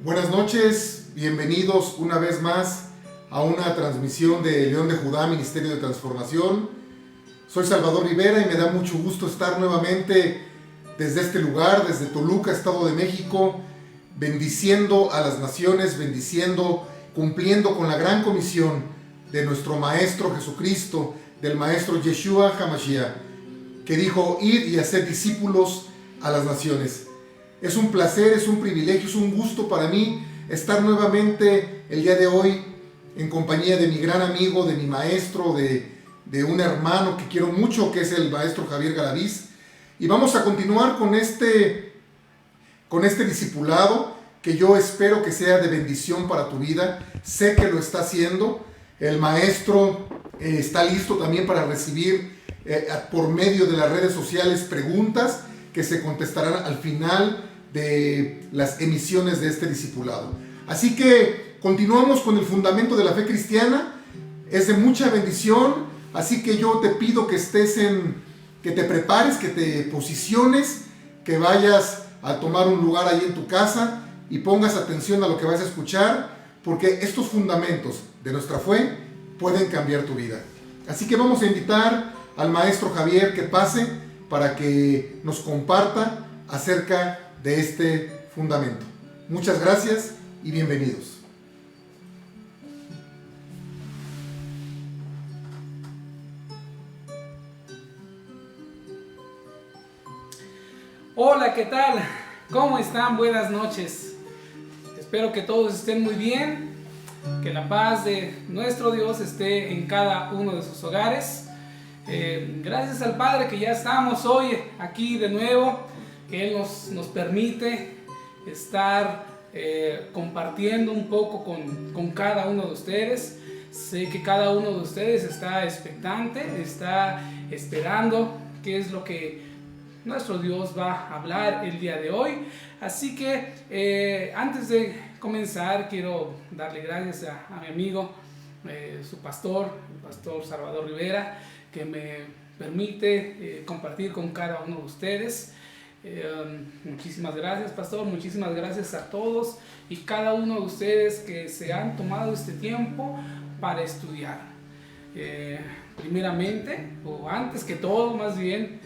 Buenas noches, bienvenidos una vez más a una transmisión de León de Judá, Ministerio de Transformación. Soy Salvador Rivera y me da mucho gusto estar nuevamente desde este lugar, desde Toluca, Estado de México, bendiciendo a las naciones, cumpliendo con la gran comisión de nuestro Maestro Jesucristo, del Maestro Yeshua HaMashiach, que dijo: id y hacer discípulos a las naciones. Es un placer, es un privilegio, es un gusto para mí estar nuevamente el día de hoy en compañía de mi gran amigo, de mi maestro, de un hermano que quiero mucho, que es el maestro Javier Galaviz. Y vamos a continuar con este discipulado que yo espero que sea de bendición para tu vida. Sé que lo está haciendo. El maestro está listo también para recibir por medio de las redes sociales preguntas que se contestarán al final de las emisiones de este discipulado. Así que continuamos con el fundamento de la fe cristiana. Es de mucha bendición, así que yo te pido que que te prepares, que te posiciones, que vayas a tomar un lugar ahí en tu casa y pongas atención a lo que vas a escuchar, porque estos fundamentos de nuestra fe pueden cambiar tu vida. Así que vamos a invitar al maestro Javier que pase para que nos comparta acerca de este fundamento. Muchas gracias y bienvenidos. Hola, ¿qué tal? ¿Cómo están? Buenas noches. Espero que todos estén muy bien, que la paz de nuestro Dios esté en cada uno de sus hogares. Gracias al Padre que ya estamos hoy aquí de nuevo, que Él nos permite estar compartiendo un poco con cada uno de ustedes. Sé que cada uno de ustedes está expectante, está esperando qué es lo que nuestro Dios va a hablar el día de hoy. Así que antes de comenzar, quiero darle gracias a mi amigo, su pastor, el pastor Salvador Rivera, que me permite compartir con cada uno de ustedes. Muchísimas gracias, pastor. Muchísimas gracias a todos y cada uno de ustedes que se han tomado este tiempo para estudiar. Primeramente, o antes que todo, más bien,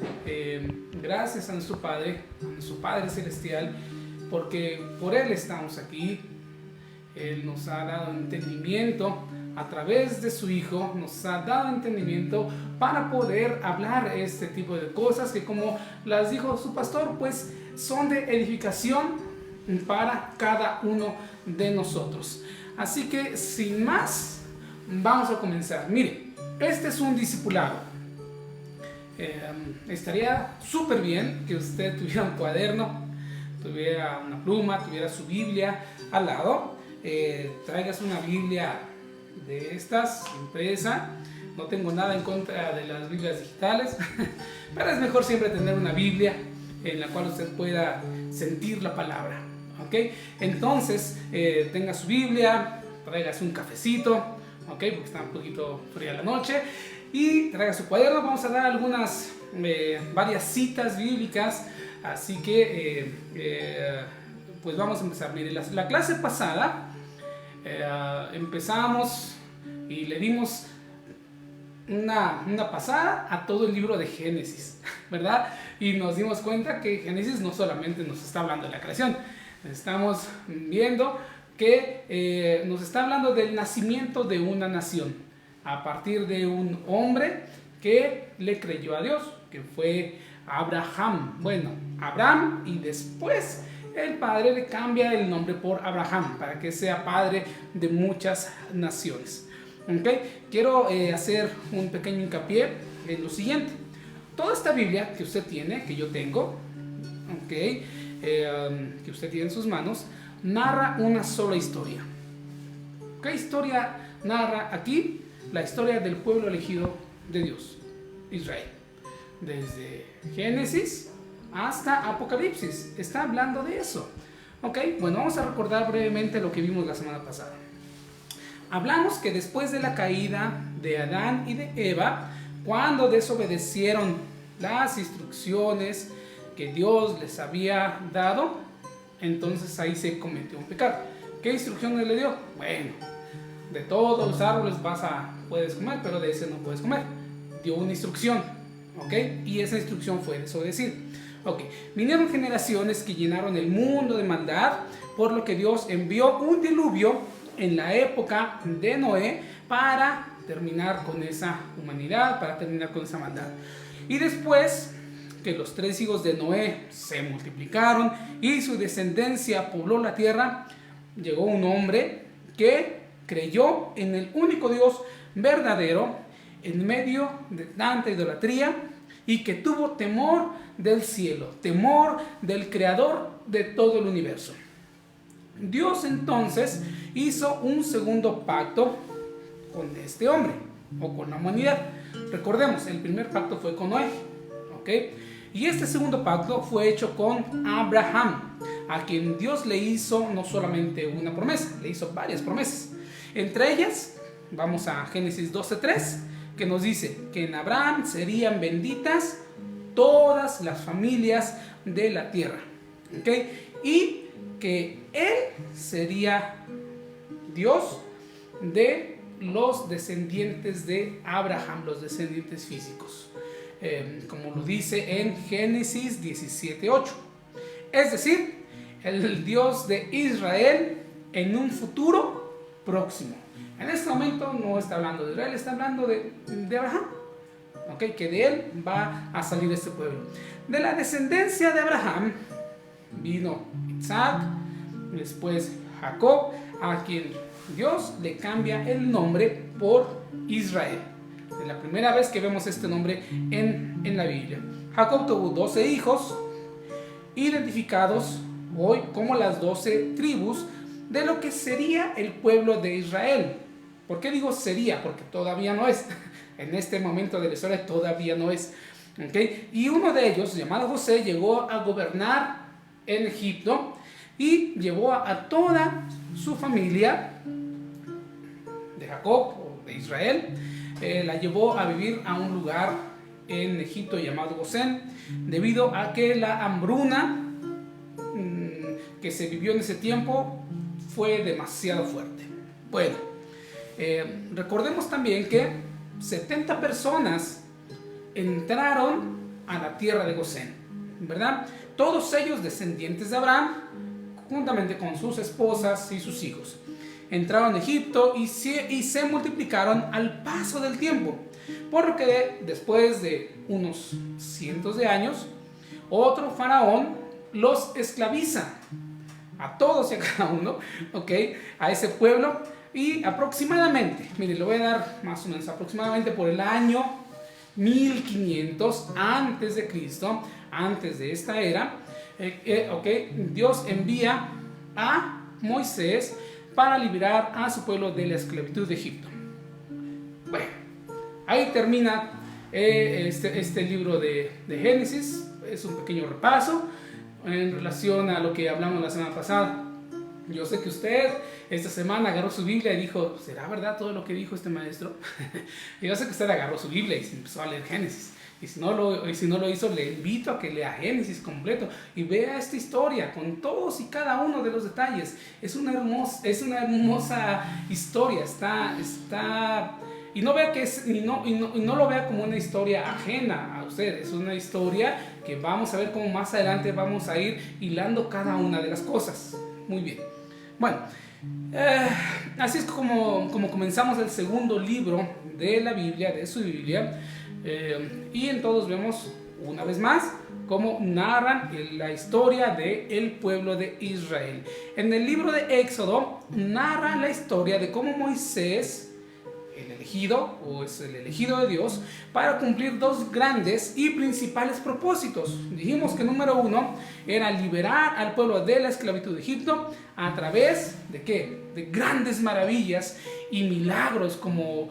gracias a nuestro Padre Celestial, porque por Él estamos aquí. Él nos ha dado entendimiento a través de su Hijo, nos ha dado entendimiento para poder hablar este tipo de cosas que, como las dijo su pastor, pues son de edificación para cada uno de nosotros. Así que sin más, vamos a comenzar. Mire, este es un discipulado. Estaría súper bien que usted tuviera un cuaderno, tuviera una pluma, tuviera su Biblia al lado. Traigas una Biblia de estas, impresa. No tengo nada en contra de las Biblias digitales, pero es mejor siempre tener una Biblia en la cual usted pueda sentir la palabra, ¿ok? Entonces, tenga su Biblia, traigas un cafecito, ¿ok? Porque está un poquito fría la noche, y traiga su cuaderno. Vamos a dar varias citas bíblicas, así que pues vamos a empezar. Mire, la clase pasada empezamos y le dimos una pasada a todo el libro de Génesis, ¿verdad? Y nos dimos cuenta que Génesis no solamente nos está hablando de la creación, estamos viendo que nos está hablando del nacimiento de una nación a partir de un hombre que le creyó a Dios, que fue Abraham. Bueno, Abraham, y después el padre le cambia el nombre por Abraham para que sea padre de muchas naciones. ¿Okay? Quiero hacer un pequeño hincapié en lo siguiente. Toda esta Biblia que usted tiene, que yo tengo, ¿okay? Que usted tiene en sus manos, narra una sola historia. ¿Qué historia narra aquí? La historia del pueblo elegido de Dios, Israel. Desde Génesis hasta Apocalipsis está hablando de eso. Ok, bueno, vamos a recordar brevemente lo que vimos la semana pasada. Hablamos que después de la caída de Adán y de Eva, cuando desobedecieron las instrucciones que Dios les había dado, entonces ahí se cometió un pecado. ¿Qué instrucciones le dio? Bueno, de todos los árboles puedes comer, pero de ese no puedes comer. Dio una instrucción, ¿ok? Y esa instrucción fue desobedecer. Ok, vinieron generaciones que llenaron el mundo de maldad, por lo que Dios envió un diluvio en la época de Noé para terminar con esa humanidad, para terminar con esa maldad. Y después que los 3 hijos de Noé se multiplicaron y su descendencia pobló la tierra, llegó un hombre que creyó en el único Dios verdadero en medio de tanta idolatría y que tuvo temor del cielo, temor del creador de todo el universo. Dios entonces hizo un segundo pacto con este hombre o con la humanidad. Recordemos, el primer pacto fue con Noé, ¿ok? Y este segundo pacto fue hecho con Abraham, a quien Dios le hizo no solamente una promesa, le hizo varias promesas. Entre ellas, vamos a Génesis 12:3, que nos dice que en Abraham serían benditas todas las familias de la tierra, ¿ok? Y que él sería Dios de los descendientes de Abraham, los descendientes físicos, como lo dice en Génesis 17:8. Es decir, el Dios de Israel en un futuro próximo. En este momento no está hablando de Israel, está hablando de Abraham, ¿okay? Que de él va a salir este pueblo. De la descendencia de Abraham vino Isaac, después Jacob, a quien Dios le cambia el nombre por Israel. Es la primera vez que vemos este nombre en la Biblia. Jacob tuvo 12 hijos, identificados hoy como las 12 tribus de lo que sería el pueblo de Israel. ¿Por qué digo sería? Porque todavía no es. En este momento de la historia todavía no es. ¿Okay? Y uno de ellos, llamado José, llegó a gobernar en Egipto y llevó a toda su familia de Jacob o de Israel, la llevó a vivir a un lugar en Egipto llamado Gosén, debido a que la hambruna que se vivió en ese tiempo fue demasiado fuerte. Bueno, recordemos también que 70 personas entraron a la tierra de Gosén, ¿verdad? Todos ellos descendientes de Abraham, juntamente con sus esposas y sus hijos. Entraron a Egipto y se multiplicaron al paso del tiempo, por lo que después de unos cientos de años, otro faraón los esclaviza a todos y a cada uno, ¿ok? A ese pueblo, y aproximadamente, mire, lo voy a dar más o menos, aproximadamente por el año 1500 antes de Cristo, antes de esta era, Dios envía a Moisés para liberar a su pueblo de la esclavitud de Egipto. Bueno, ahí termina este libro de Génesis. Es un pequeño repaso en relación a lo que hablamos la semana pasada. Yo sé que usted esta semana agarró su Biblia y dijo, ¿será verdad todo lo que dijo este maestro? Yo sé que usted agarró su Biblia y se empezó a leer Génesis. Y si no lo hizo, le invito a que lea Génesis completo y vea esta historia con todos y cada uno de los detalles. Es una hermosa historia. Y no vea que no lo vea como una historia ajena a usted. Es una historia que vamos a ver cómo más adelante vamos a ir hilando cada una de las cosas. Muy bien. Bueno, así es como comenzamos el segundo libro de la Biblia, de su Biblia. Y en todos vemos una vez más cómo narran la historia del pueblo de Israel. En el libro de Éxodo narra la historia de cómo Moisés, el elegido de Dios, para cumplir dos grandes y principales propósitos. Dijimos que número uno era liberar al pueblo de la esclavitud de Egipto a través de ¿qué? De grandes maravillas y milagros, como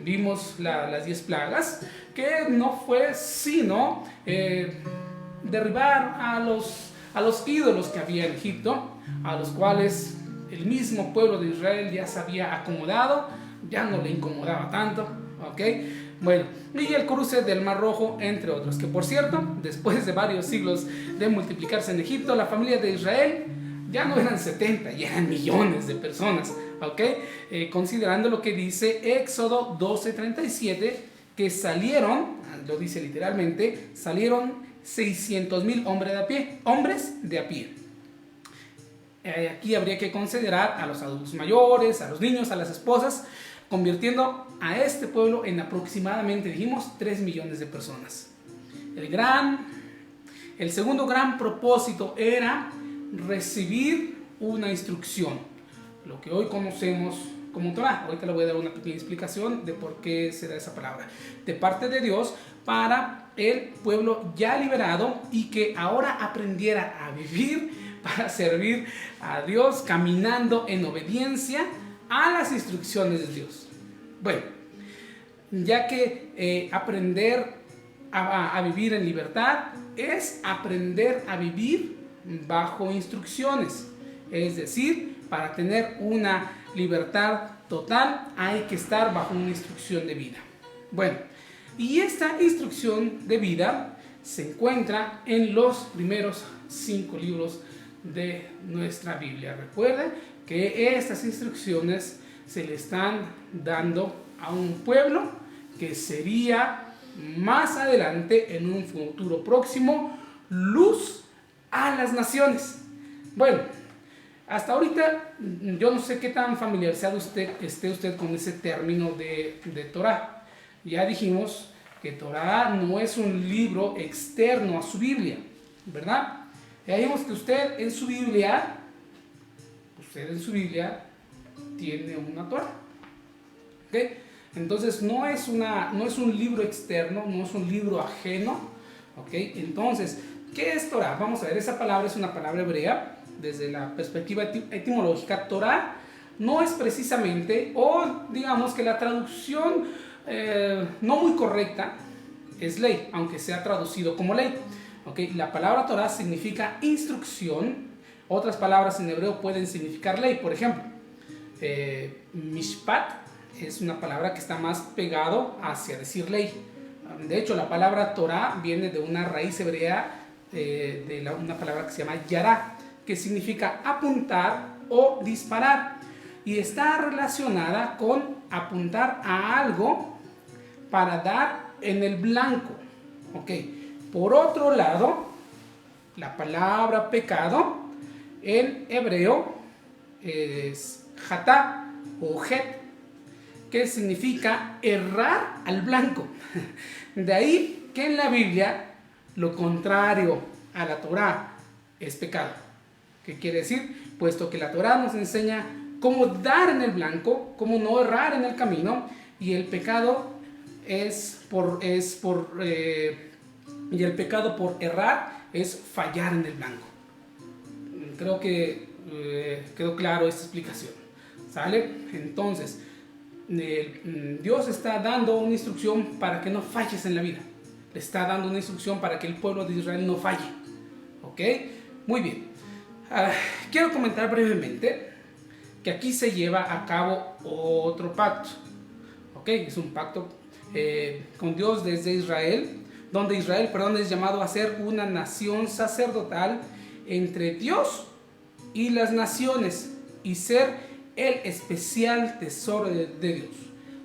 vimos las 10 plagas, que no fue sino derribar a los ídolos que había en Egipto, a los cuales el mismo pueblo de Israel ya se había acomodado, ya no le incomodaba tanto, ¿ok? Bueno, y el cruce del Mar Rojo, entre otros, que por cierto, después de varios siglos de multiplicarse en Egipto, la familia de Israel ya no eran 70, ya eran millones de personas, ¿ok? Considerando lo que dice Éxodo 12:37, que salieron, lo dice literalmente, salieron 600,000 hombres de a pie. Aquí habría que considerar a los adultos mayores, a los niños, a las esposas, convirtiendo a este pueblo en aproximadamente, dijimos, 3 millones de personas. El segundo gran propósito era recibir una instrucción, lo que hoy conocemos como Torah. Ahorita le voy a dar una pequeña explicación de por qué se da esa palabra, de parte de Dios para el pueblo ya liberado y que ahora aprendiera a vivir para servir a Dios, caminando en obediencia a las instrucciones de Dios. Bueno, ya que aprender a vivir en libertad es aprender a vivir bajo instrucciones. Es decir, para tener una libertad total hay que estar bajo una instrucción de vida. Bueno, y esta instrucción de vida se encuentra en los primeros 5 libros de nuestra Biblia. Recuerden que estas instrucciones se le están dando a un pueblo que sería más adelante, en un futuro próximo, luz a las naciones. Bueno, hasta ahorita yo no sé qué tan familiarizado esté usted con ese término de Torah. Ya dijimos que Torah no es un libro externo a su Biblia, ¿verdad? Ya dijimos que usted en su Biblia tiene una Torah, ¿ok? Entonces no es un libro externo, no es un libro ajeno, ¿ok? Entonces, ¿qué es Torah? Vamos a ver, esa palabra es una palabra hebrea. Desde la perspectiva etimológica, Torah no es precisamente, o digamos que la traducción no muy correcta es ley, aunque sea traducido como ley. ¿Okay? La palabra Torah significa instrucción. Otras palabras en hebreo pueden significar ley. Por ejemplo, mishpat es una palabra que está más pegado hacia decir ley. De hecho, la palabra Torah viene de una raíz hebrea, una palabra que se llama yará, que significa apuntar o disparar, y está relacionada con apuntar a algo para dar en el blanco. ¿Ok? Por otro lado, la palabra pecado en hebreo es hatá o het, que significa errar al blanco. De ahí que en la Biblia lo contrario a la Torá es pecado. ¿Qué quiere decir? Puesto que la Torá nos enseña cómo dar en el blanco, cómo no errar en el camino, y el pecado por errar es fallar en el blanco. Creo que quedó claro esta explicación. ¿Sale? Entonces, Dios está dando una instrucción para que no falles en la vida. Le está dando una instrucción para que el pueblo de Israel no falle. ¿Ok? Muy bien. Quiero comentar brevemente que aquí se lleva a cabo otro pacto. ¿Ok? Es un pacto con Dios desde Israel, donde Israel, es llamado a ser una nación sacerdotal entre Dios y las naciones y ser el especial tesoro de Dios.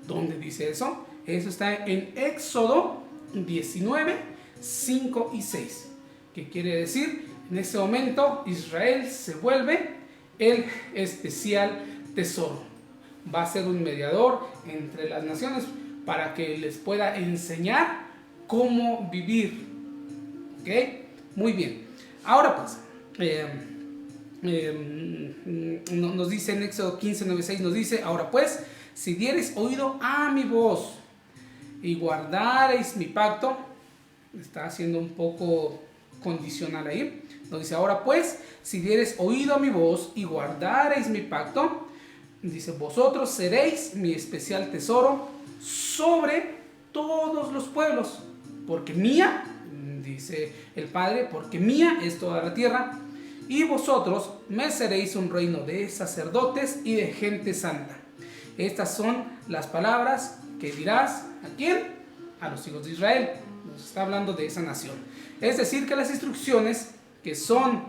¿Dónde dice eso? Eso está en Éxodo 19, 5 y 6. ¿Qué quiere decir? En ese momento Israel se vuelve el especial tesoro. Va a ser un mediador entre las naciones para que les pueda enseñar cómo vivir. ¿Ok? Muy bien. Ahora pues, nos dice en Éxodo 15, 9, 6, nos dice: ahora pues, si diereis oído a mi voz y guardareis mi pacto, está haciendo un poco condicional ahí, nos dice: ahora pues, si diereis oído a mi voz y guardareis mi pacto, dice, vosotros seréis mi especial tesoro sobre todos los pueblos, porque mía, dice el Padre, porque mía es toda la tierra, y vosotros me seréis un reino de sacerdotes y de gente santa. Estas son las palabras que dirás, ¿a quién? A los hijos de Israel. Nos está hablando de esa nación. Es decir, que las instrucciones que son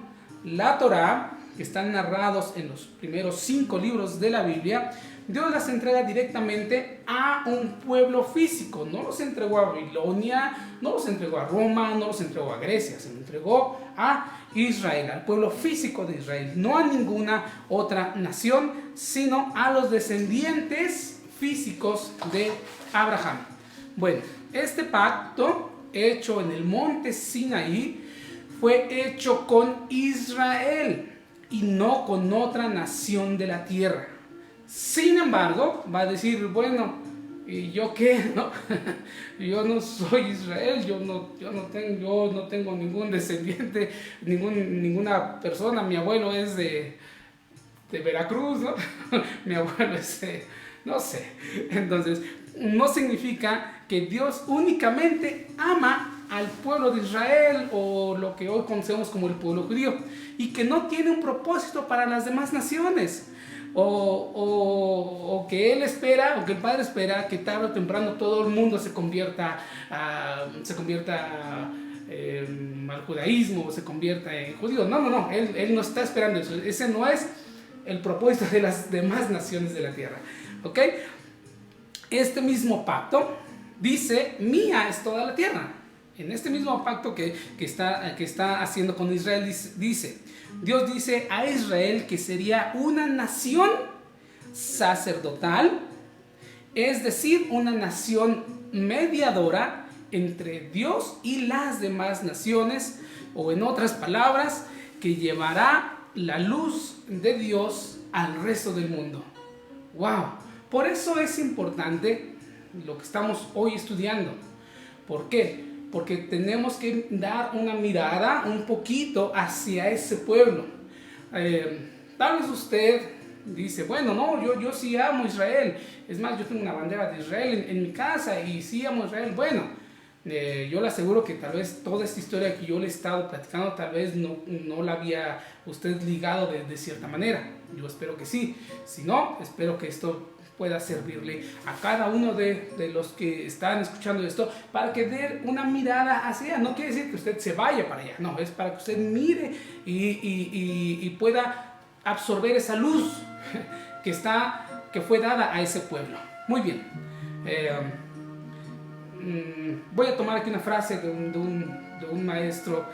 la Torá que están narrados en los primeros 5 libros de la Biblia, Dios las entrega directamente a un pueblo físico. No los entregó a Babilonia, no los entregó a Roma, no los entregó a Grecia, se los entregó a Israel, al pueblo físico de Israel, no a ninguna otra nación, sino a los descendientes físicos de Abraham. Bueno, este pacto hecho en el monte Sinaí fue hecho con Israel y no con otra nación de la tierra. Sin embargo, va a decir, bueno, ¿y yo qué? ¿No? Yo no soy Israel, yo no tengo ningún descendiente, ninguna persona. Mi abuelo es de Veracruz, ¿no? Mi abuelo es no sé. Entonces, no significa que Dios únicamente ama al pueblo de Israel o lo que hoy conocemos como el pueblo judío y que no tiene un propósito para las demás naciones. O que él espera, o que el Padre espera que tarde o temprano todo el mundo se convierta al judaísmo, o se convierta en judío. No, él no está esperando eso. Ese no es el propósito de las demás naciones de la tierra. ¿Ok? Este mismo pacto dice, mía es toda la tierra. En este mismo pacto que está haciendo con Israel, Dios dice a Israel que sería una nación sacerdotal, es decir, una nación mediadora entre Dios y las demás naciones, o en otras palabras, que llevará la luz de Dios al resto del mundo. ¡Wow! Por eso es importante lo que estamos hoy estudiando. ¿Por qué? Porque tenemos que dar una mirada un poquito hacia ese pueblo. Tal vez usted dice, bueno, no, yo sí amo Israel. Es más, yo tengo una bandera de Israel en mi casa y sí amo Israel. Bueno, yo le aseguro que tal vez toda esta historia que yo le he estado platicando, tal vez no la había usted ligado de cierta manera. Yo espero que sí. Si no, espero que esto pueda servirle a cada uno de los que están escuchando esto para que dé una mirada hacia allá. No quiere decir que usted se vaya para allá, no, es para que usted mire y pueda absorber esa luz que fue dada a ese pueblo. Muy bien. Voy a tomar aquí una frase de un maestro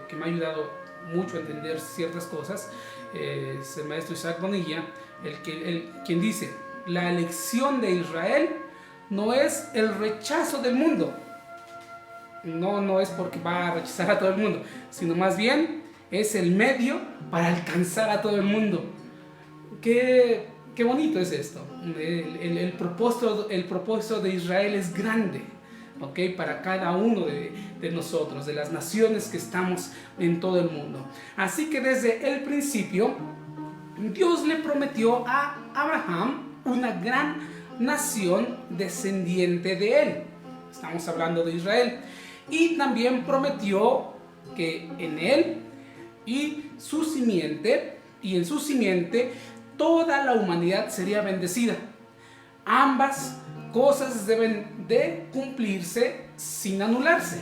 que me ha ayudado mucho a entender ciertas cosas. Es el maestro Isaac Bonilla, quien dice: la elección de Israel no es el rechazo del mundo. No es porque va a rechazar a todo el mundo, sino más bien es el medio para alcanzar a todo el mundo. Qué bonito es esto. El propósito de Israel es grande, ¿okay? Para cada uno de nosotros, de las naciones que estamos en todo el mundo. Así que desde el principio, Dios le prometió a Abraham una gran nación descendiente de él. Estamos hablando de Israel. Y también prometió que en él y en su simiente toda la humanidad sería bendecida. Ambas cosas deben de cumplirse sin anularse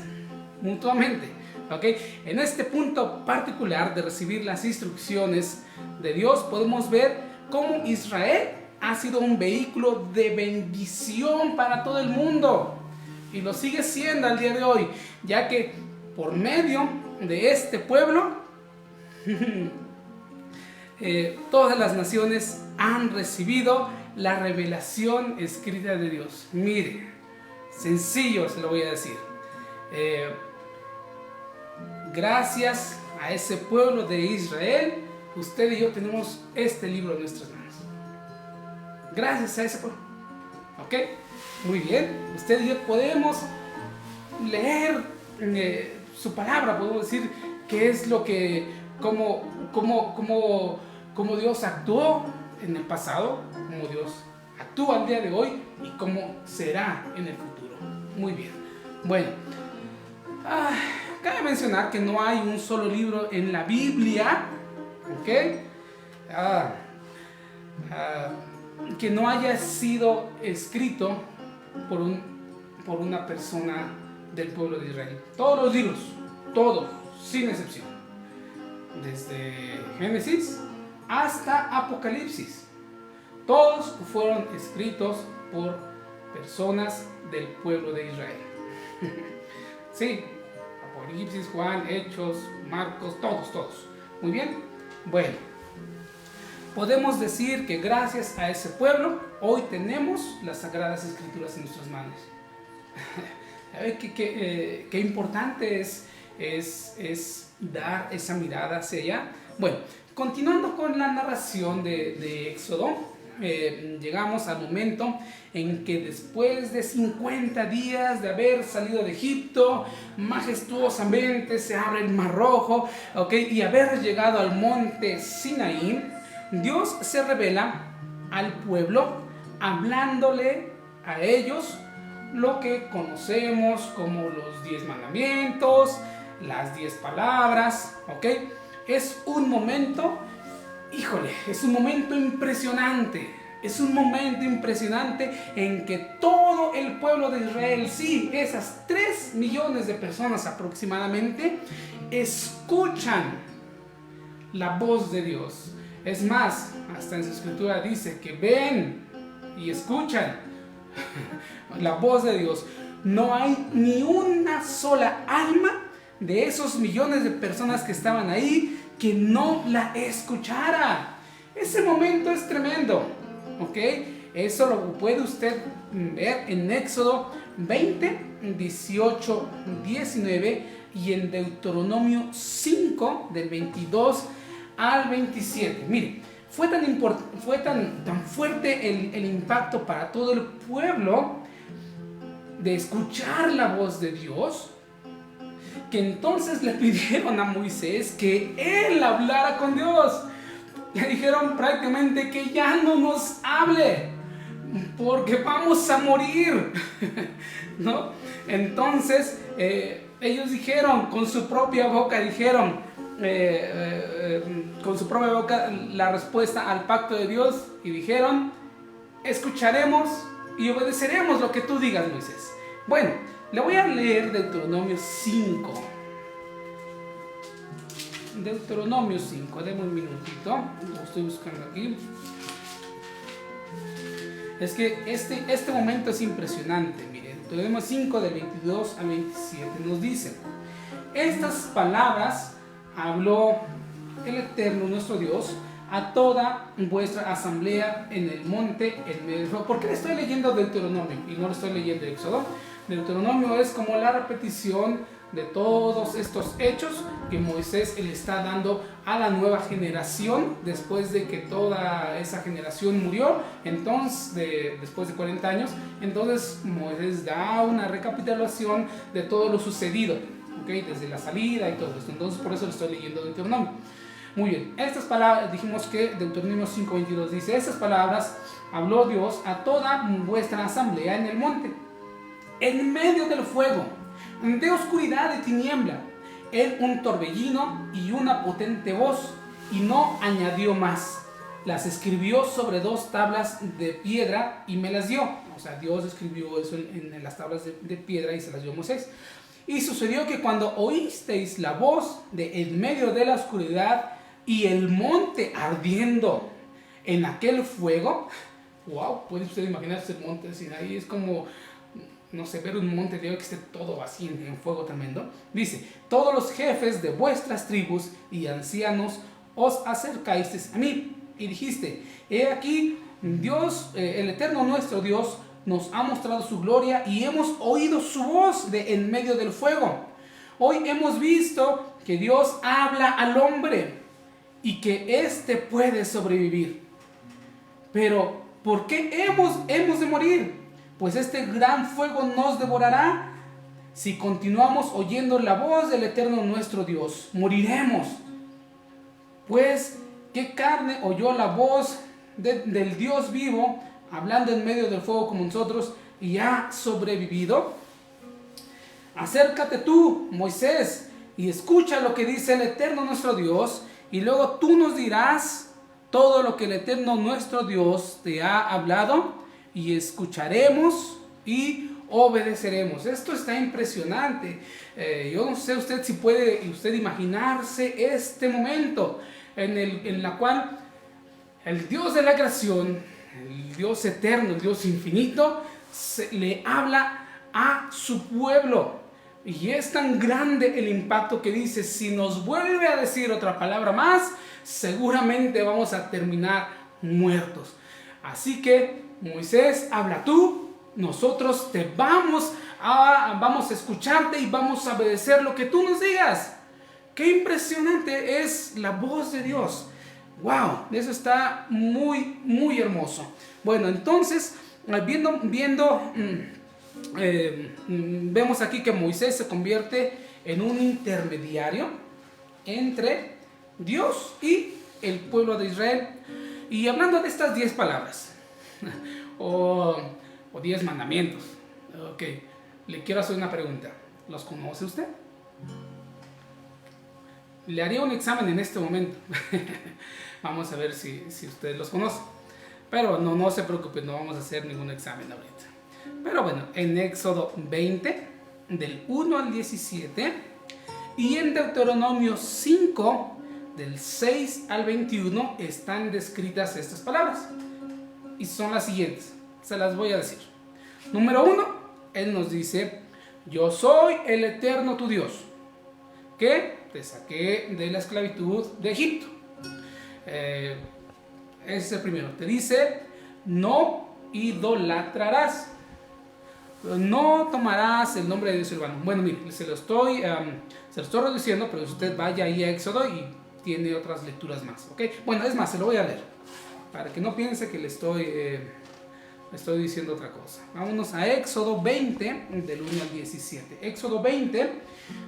mutuamente. ¿Okay? En este punto particular de recibir las instrucciones de Dios, podemos ver cómo Israel ha sido un vehículo de bendición para todo el mundo. Y lo sigue siendo al día de hoy, ya que por medio de este pueblo todas las naciones han recibido la revelación escrita de Dios. Mire, sencillo se lo voy a decir. Gracias a ese pueblo de Israel, usted y yo tenemos este libro en nuestras manos. Gracias a ese pueblo. ¿Ok? Muy bien. Usted y yo podemos leer su palabra, podemos decir qué es lo que, cómo Dios actuó en el pasado, cómo Dios actúa al día de hoy y cómo será en el futuro. Muy bien. Bueno, cabe mencionar que no hay un solo libro en la Biblia, ¿ok? Que no haya sido escrito por una persona del pueblo de Israel. Todos los libros, todos, sin excepción. desde Génesis hasta Apocalipsis. Todos fueron escritos por personas del pueblo de Israel. Sí, Apocalipsis, Juan, Hechos, Marcos, todos. Muy bien. Bueno, podemos decir que gracias a ese pueblo hoy tenemos las Sagradas Escrituras en nuestras manos. Qué importante es dar esa mirada hacia allá. Bueno, continuando con la narración de Éxodo, llegamos al momento en que después de 50 días de haber salido de Egipto, majestuosamente se abre el Mar Rojo, y haber llegado al monte Sinaí, Dios se revela al pueblo hablándole a ellos lo que conocemos como los 10 mandamientos, las 10 palabras, Es un momento, es un momento impresionante. Es un momento impresionante en que todo el pueblo de Israel, sí, esas 3 millones de personas aproximadamente, escuchan la voz de Dios. Es más, hasta en su escritura dice que ven y escuchan la voz de Dios. No hay ni una sola alma de esos millones de personas que estaban ahí que no la escuchara. Ese momento es tremendo, Eso lo puede usted ver en Éxodo 20, 18, 19 y en Deuteronomio 5 del 22 al 27. Mire, fue tan fuerte el impacto para todo el pueblo de escuchar la voz de Dios, que entonces le pidieron a Moisés que él hablara con Dios. Le dijeron prácticamente que ya no nos hable, porque vamos a morir, ¿no? Entonces ellos dijeron, con su propia boca la respuesta al pacto de Dios, y dijeron: escucharemos y obedeceremos lo que tú digas, Moisés. Bueno, le voy a leer Deuteronomio 5. Deuteronomio 5, denme un minutito, lo estoy buscando aquí. Es que este momento es impresionante. Miren, Deuteronomio 5 del 22 al 27 nos dice: estas palabras habló el Eterno nuestro Dios a toda vuestra asamblea en el monte en medio. ¿Por qué le estoy leyendo Deuteronomio y no le estoy leyendo Éxodo? Deuteronomio es como la repetición de todos estos hechos que Moisés le está dando a la nueva generación después de que toda esa generación murió. Entonces, después de 40 años, entonces Moisés da una recapitulación de todo lo sucedido, desde la salida y todo esto. Entonces, por eso le estoy leyendo Deuteronomio. Muy bien, estas palabras, dijimos que Deuteronomio 5:22 dice: estas palabras habló Dios a toda vuestra asamblea en el monte, en medio del fuego, de oscuridad y tiniebla, en un torbellino y una potente voz, y no añadió más. Las escribió sobre 2 tablas de piedra y me las dio. O sea, Dios escribió eso en las tablas de piedra y se las dio a Moisés. Y sucedió que cuando oísteis la voz de en medio de la oscuridad y el monte ardiendo en aquel fuego, wow, puede usted imaginarse el monte Sinaí, es como, no sé, ver un monte de hoy que esté todo así en fuego tremendo. Dice: todos los jefes de vuestras tribus y ancianos os acercasteis a mí y dijiste: he aquí, Dios, el Eterno nuestro Dios, nos ha mostrado su gloria y hemos oído su voz de en medio del fuego. Hoy hemos visto que Dios habla al hombre y que éste puede sobrevivir. Pero ¿por qué hemos de morir? Pues este gran fuego nos devorará. Si continuamos oyendo la voz del Eterno nuestro Dios, moriremos. Pues, ¿qué carne oyó la voz del Dios vivo, hablando en medio del fuego como nosotros, y ha sobrevivido? Acércate tú, Moisés, y escucha lo que dice el Eterno nuestro Dios, y luego tú nos dirás todo lo que el Eterno nuestro Dios te ha hablado, y escucharemos y obedeceremos. Esto está impresionante. Yo no sé usted si puede usted imaginarse este momento en la cual el Dios de la creación, el Dios eterno, el Dios infinito, le habla a su pueblo. Y es tan grande el impacto que dice, si nos vuelve a decir otra palabra más, seguramente vamos a terminar muertos. Así que, Moisés, habla tú, nosotros te vamos a escucharte y vamos a obedecer lo que tú nos digas. Qué impresionante es la voz de Dios. Wow, eso está muy, muy hermoso. Bueno, entonces, vemos aquí que Moisés se convierte en un intermediario entre Dios y el pueblo de Israel. Y hablando de estas 10 palabras, o 10 mandamientos, ok, le quiero hacer una pregunta. ¿Los conoce usted? Le haría un examen en este momento. Vamos a ver si usted los conoce. Pero no se preocupe, no vamos a hacer ningún examen ahorita. Pero bueno, en Éxodo 20, del 1 al 17, y en Deuteronomio 5, del 6 al 21, están descritas estas palabras. Y son las siguientes, se las voy a decir. Número 1, Él nos dice, yo soy el eterno tu Dios, que te saqué de la esclavitud de Egipto. Ese es el primero. Te dice, no idolatrarás. No tomarás el nombre de Dios en vano. Bueno, mire, se lo estoy reduciendo, pero usted vaya ahí a Éxodo y tiene otras lecturas más, ¿ok? Bueno, es más, se lo voy a leer, para que no piense que le estoy diciendo otra cosa. Vámonos a Éxodo 20, del 1 al 17. Éxodo 20,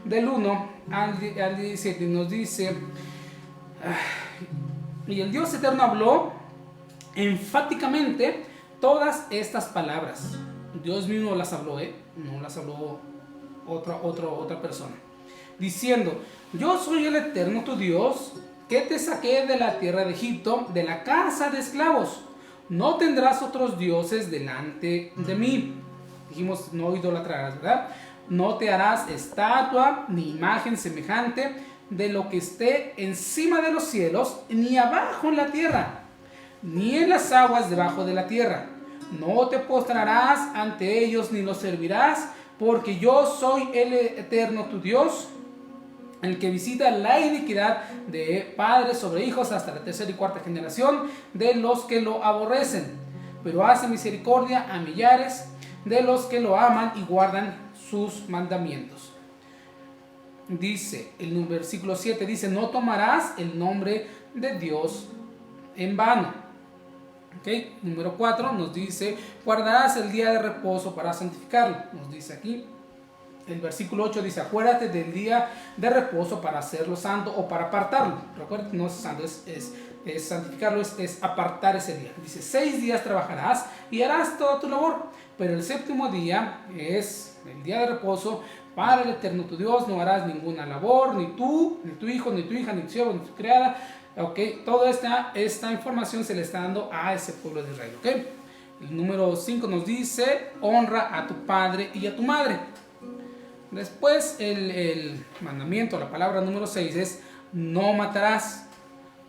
del 1 al 17, nos dice, y el Dios eterno habló enfáticamente todas estas palabras. Dios mismo las habló, no las habló otra persona, diciendo, yo soy el eterno tu Dios, que te saqué de la tierra de Egipto, de la casa de esclavos. No tendrás otros dioses delante de mí. Dijimos, no idolatrarás, ¿verdad? No te harás estatua ni imagen semejante de lo que esté encima de los cielos, ni abajo en la tierra, ni en las aguas debajo de la tierra. No te postrarás ante ellos ni los servirás, porque yo soy el eterno tu Dios, el que visita la iniquidad de padres sobre hijos hasta la tercera y cuarta generación de los que lo aborrecen, pero hace misericordia a millares de los que lo aman y guardan sus mandamientos. Dice, el versículo 7 dice, no tomarás el nombre de Dios en vano. Okay. Número 4 nos dice, guardarás el día de reposo para santificarlo. Nos dice aquí, el versículo 8 dice, acuérdate del día de reposo para hacerlo santo o para apartarlo. Recuerda, no es santo, es santificarlo, es apartar ese día. Dice, 6 días trabajarás y harás toda tu labor, pero el séptimo día es el día de reposo para el eterno tu Dios. No harás ninguna labor, ni tú, ni tu hijo, ni tu hija, ni tu siervo, ni tu criada. Okay, toda esta información se le está dando a ese pueblo de Israel. Okay. El número 5 nos dice, honra a tu padre y a tu madre. Después el mandamiento, la palabra número 6 es, no matarás.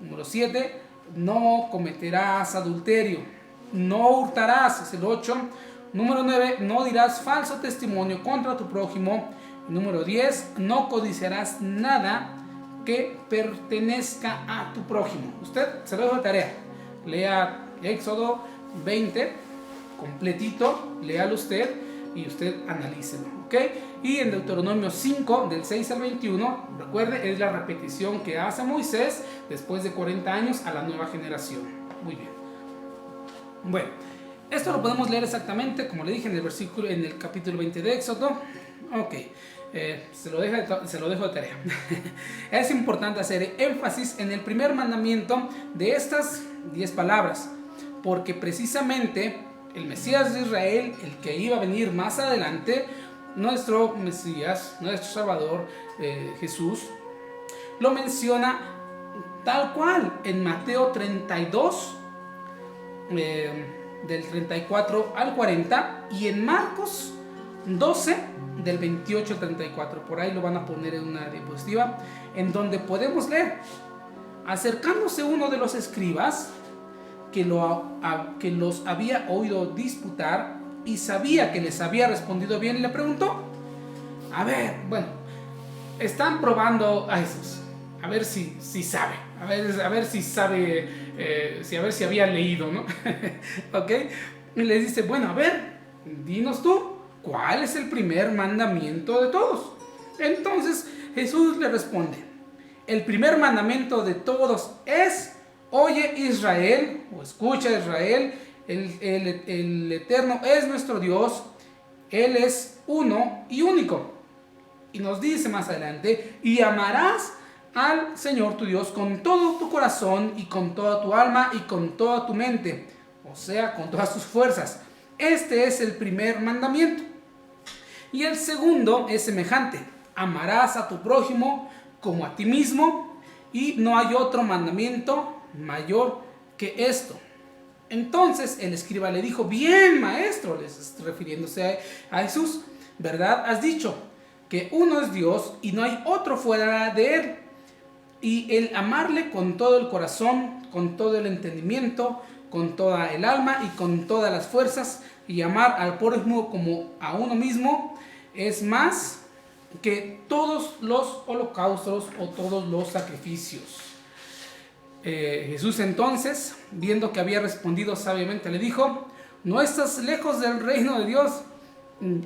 Número 7, no cometerás adulterio. No hurtarás, es el 8. Número 9, no dirás falso testimonio contra tu prójimo. Número 10, no codiciarás nada que pertenezca a tu prójimo. Usted se lo dejo de tarea. Lea Éxodo 20 completito, léalo usted y usted analícelo, ¿ok? Y en Deuteronomio 5, del 6 al 21, recuerde, es la repetición que hace Moisés después de 40 años a la nueva generación. Muy bien. Bueno, esto lo podemos leer exactamente como le dije en el capítulo 20 de Éxodo. Ok. Se lo dejo de tarea. Es importante hacer énfasis en el primer mandamiento de estas 10 palabras, porque precisamente el Mesías de Israel, el que iba a venir más adelante, nuestro Mesías, nuestro Salvador, Jesús, lo menciona tal cual en Mateo 32, del 34 al 40, y en Marcos 12, del 28 al 34. Por ahí lo van a poner en una diapositiva, en donde podemos leer: acercándose uno de los escribas, que los había oído disputar y sabía que les había respondido bien, le preguntó: a ver, bueno, están probando a Jesús, a ver si sabe, a ver si sabe, a ver si había leído, ¿no? ¿Ok? Y les dice: bueno, a ver, dinos tú, ¿cuál es el primer mandamiento de todos? Entonces Jesús le responde: el primer mandamiento de todos es: oye Israel, o escucha Israel, el Eterno es nuestro Dios, Él es uno y único. Y nos dice más adelante: y amarás al Señor tu Dios con todo tu corazón y con toda tu alma y con toda tu mente, o sea, con todas tus fuerzas. Este es el primer mandamiento. Y el segundo es semejante: amarás a tu prójimo como a ti mismo, y no hay otro mandamiento mayor que esto. Entonces el escriba le dijo: bien, maestro, refiriéndose a Jesús, ¿verdad? Has dicho que uno es Dios y no hay otro fuera de él, y el amarle con todo el corazón, con todo el entendimiento, con toda el alma y con todas las fuerzas, y amar al prójimo como a uno mismo, es más que todos los holocaustos o todos los sacrificios. Jesús entonces, viendo que había respondido sabiamente, le dijo: no estás lejos del reino de Dios.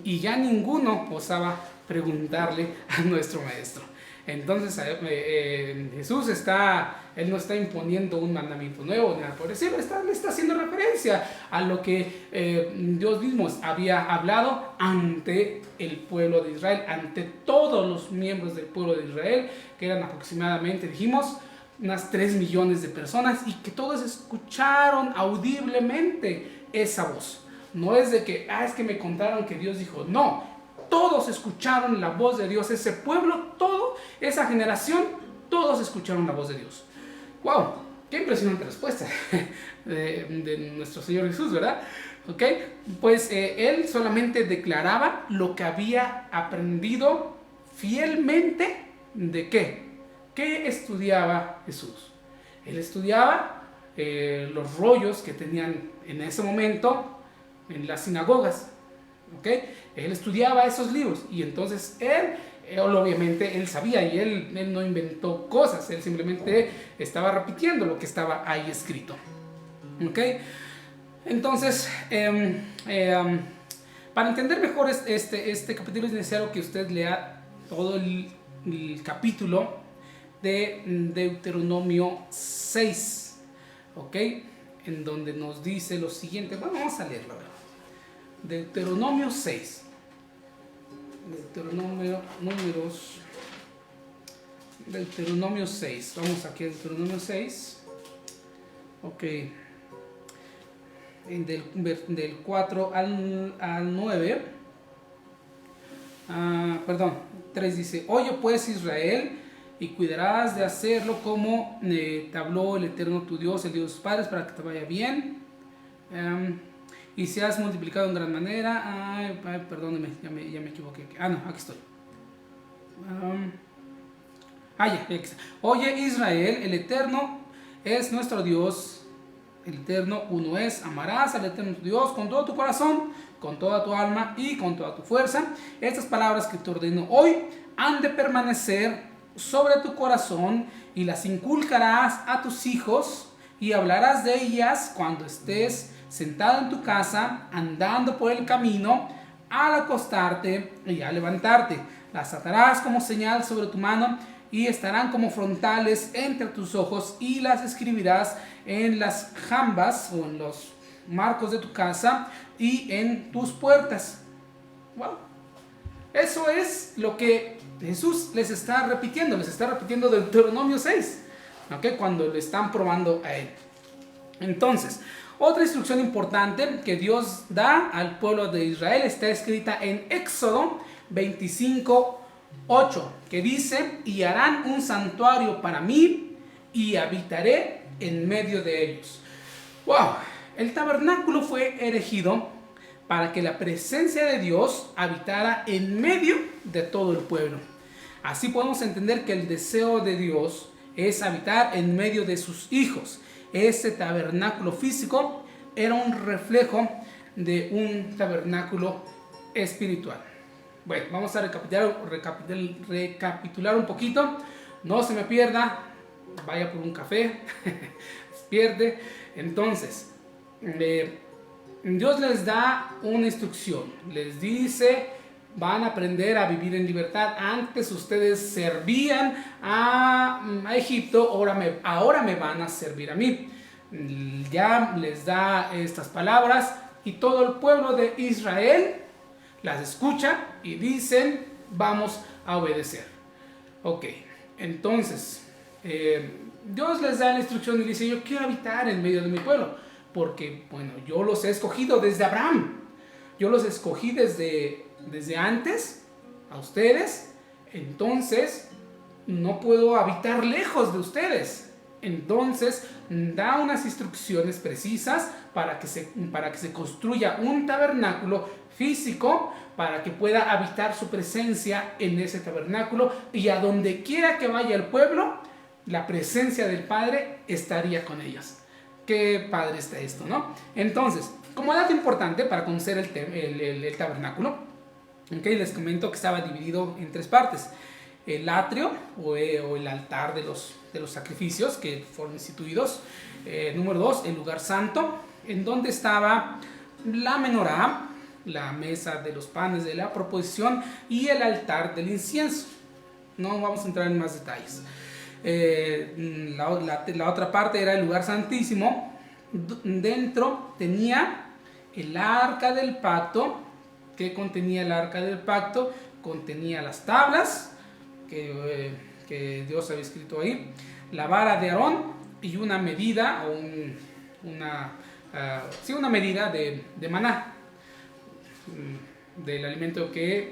Y ya ninguno osaba preguntarle a nuestro maestro. Entonces Jesús Él no está imponiendo un mandamiento nuevo, nada por decirlo, le está haciendo referencia a lo que Dios mismo había hablado ante el pueblo de Israel, ante todos los miembros del pueblo de Israel, que eran aproximadamente, dijimos, unas 3 millones de personas, y que todos escucharon audiblemente esa voz. No es de que, es que me contaron que Dios dijo, no. Todos escucharon la voz de Dios, ese pueblo, esa generación, todos escucharon la voz de Dios. ¡Wow! ¡Qué impresionante respuesta de nuestro Señor Jesús!, ¿verdad? ¿Ok? Pues Él solamente declaraba lo que había aprendido fielmente. ¿De qué? ¿Qué estudiaba Jesús? Él estudiaba los rollos que tenían en ese momento en las sinagogas. ¿Okay? Él estudiaba esos libros, y entonces él obviamente él sabía, y él no inventó cosas, él simplemente estaba repitiendo lo que estaba ahí escrito. ¿Okay? Entonces para entender mejor este capítulo es necesario que usted lea todo el capítulo de Deuteronomio 6, ¿ok? En donde nos dice lo siguiente. Bueno, vamos a leerlo, ¿verdad? Deuteronomio 6. Deuteronomio 6. Vamos aquí a Deuteronomio 6. Ok. Del 4 al 9. Perdón, 3 dice: oye pues Israel, y cuidarás de hacerlo como te habló el Eterno tu Dios, el Dios de tus padres, para que te vaya bien. Y seas multiplicado en gran manera. Perdóneme, ya me equivoqué. No, aquí estoy. Ya aquí está. Oye Israel, el Eterno es nuestro Dios, el Eterno uno es. Amarás al Eterno tu Dios con todo tu corazón, con toda tu alma y con toda tu fuerza. Estas palabras que te ordeno hoy han de permanecer sobre tu corazón, y las inculcarás a tus hijos, y hablarás de ellas cuando estés sentado en tu casa, andando por el camino, al acostarte y al levantarte. Las atarás como señal sobre tu mano, y estarán como frontales entre tus ojos, y las escribirás en las jambas o en los marcos de tu casa y en tus puertas. Wow. Eso es lo que Jesús les está repitiendo Deuteronomio 6, ¿okay? Cuando le están probando a él. Entonces, otra instrucción importante que Dios da al pueblo de Israel está escrita en Éxodo 25:8, que dice: y harán un santuario para mí, y habitaré en medio de ellos. ¡Wow! El tabernáculo fue erigido para que la presencia de Dios habitara en medio de todo el pueblo. Así podemos entender que el deseo de Dios es habitar en medio de sus hijos. Ese tabernáculo físico era un reflejo de un tabernáculo espiritual. Bueno, vamos a recapitular un poquito. No se me pierda, vaya por un café, despierte. Entonces, Dios les da una instrucción, les dice: van a aprender a vivir en libertad. Antes ustedes servían a Egipto, ahora me van a servir a mí. Ya les da estas palabras y todo el pueblo de Israel las escucha y dicen: vamos a obedecer. Ok, entonces Dios les da la instrucción y dice: yo quiero habitar en medio de mi pueblo, porque bueno, yo los he escogido desde Abraham, yo los escogí desde antes a ustedes, entonces no puedo habitar lejos de ustedes. Entonces da unas instrucciones precisas para que se construya un tabernáculo físico, para que pueda habitar su presencia en ese tabernáculo, y a donde quiera que vaya el pueblo, la presencia del Padre estaría con ellos. Qué padre está esto, ¿no? Entonces, como dato importante para conocer el tabernáculo, okay, les comento que estaba dividido en 3 partes. El atrio o el altar de los sacrificios que fueron instituidos. Número 2, el lugar santo, en donde estaba la menorá, la mesa de los panes de la proposición, y el altar del incienso. No vamos a entrar en más detalles. La otra parte era el lugar santísimo. Dentro tenía el arca del pacto. ¿Qué contenía el arca del pacto? Contenía las tablas que Dios había escrito ahí, la vara de Aarón y una medida una medida de maná, del alimento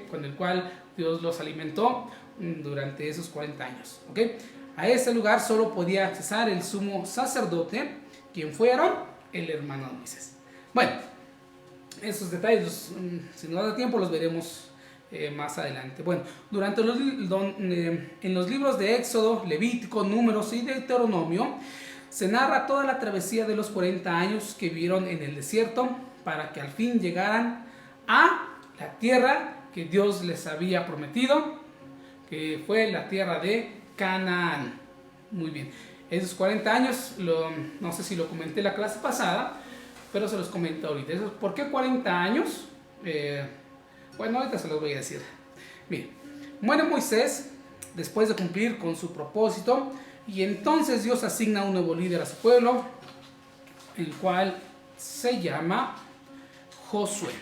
con el cual Dios los alimentó durante esos 40 años. ¿Okay? A ese lugar solo podía accesar el sumo sacerdote, quien fue Aarón, el hermano de Moisés. Bueno, esos detalles, si nos da tiempo, los veremos más adelante. Bueno, en los libros de Éxodo, Levítico, Números y Deuteronomio se narra toda la travesía de los 40 años que vivieron en el desierto para que al fin llegaran a la tierra que Dios les había prometido, que fue la tierra de Canaán. Muy bien, esos 40 años, no sé si lo comenté la clase pasada, pero se los comento ahorita. ¿Por qué 40 años? Bueno, ahorita se los voy a decir. Bien, muere Moisés después de cumplir con su propósito, y entonces Dios asigna un nuevo líder a su pueblo, el cual se llama Josué.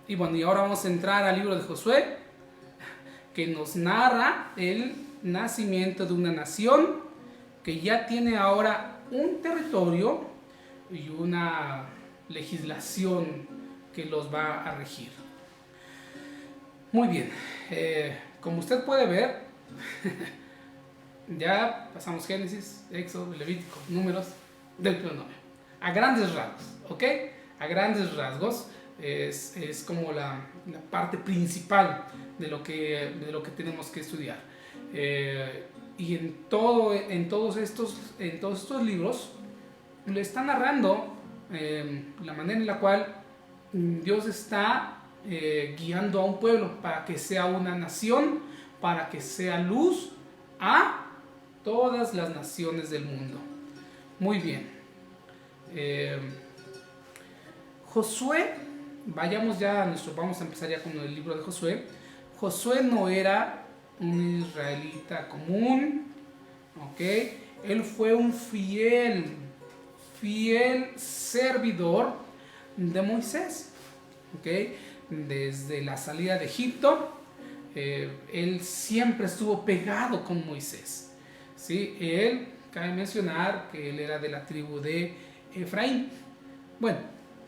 Y bueno, y ahora vamos a entrar al libro de Josué, que nos narra el nacimiento de una nación que ya tiene ahora un territorio y una legislación que los va a regir. Muy bien, como usted puede ver, ya pasamos Génesis, Éxodo, Levítico, Números, Deuteronomio, a grandes rasgos, ¿ok? A grandes rasgos es como la parte principal de lo que tenemos que estudiar. Y en todos estos libros le está narrando la manera en la cual Dios está guiando a un pueblo para que sea una nación, para que sea luz a todas las naciones del mundo. Muy bien. Josué, vamos a empezar ya con el libro de Josué. Josué no era un israelita común, ¿ok? Él fue un fiel servidor de Moisés, ¿ok? Desde la salida de Egipto, él siempre estuvo pegado con Moisés, ¿sí? Cabe mencionar que él era de la tribu de Efraín. Bueno,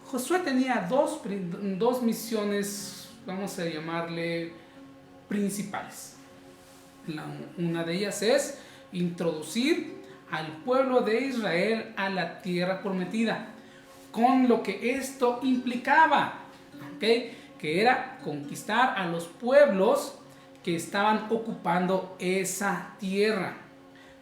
Josué tenía dos misiones, vamos a llamarle principales. Una de ellas es introducir al pueblo de Israel a la tierra prometida. con lo que esto implicaba, ¿okay? Que era conquistar a los pueblos que estaban ocupando esa tierra.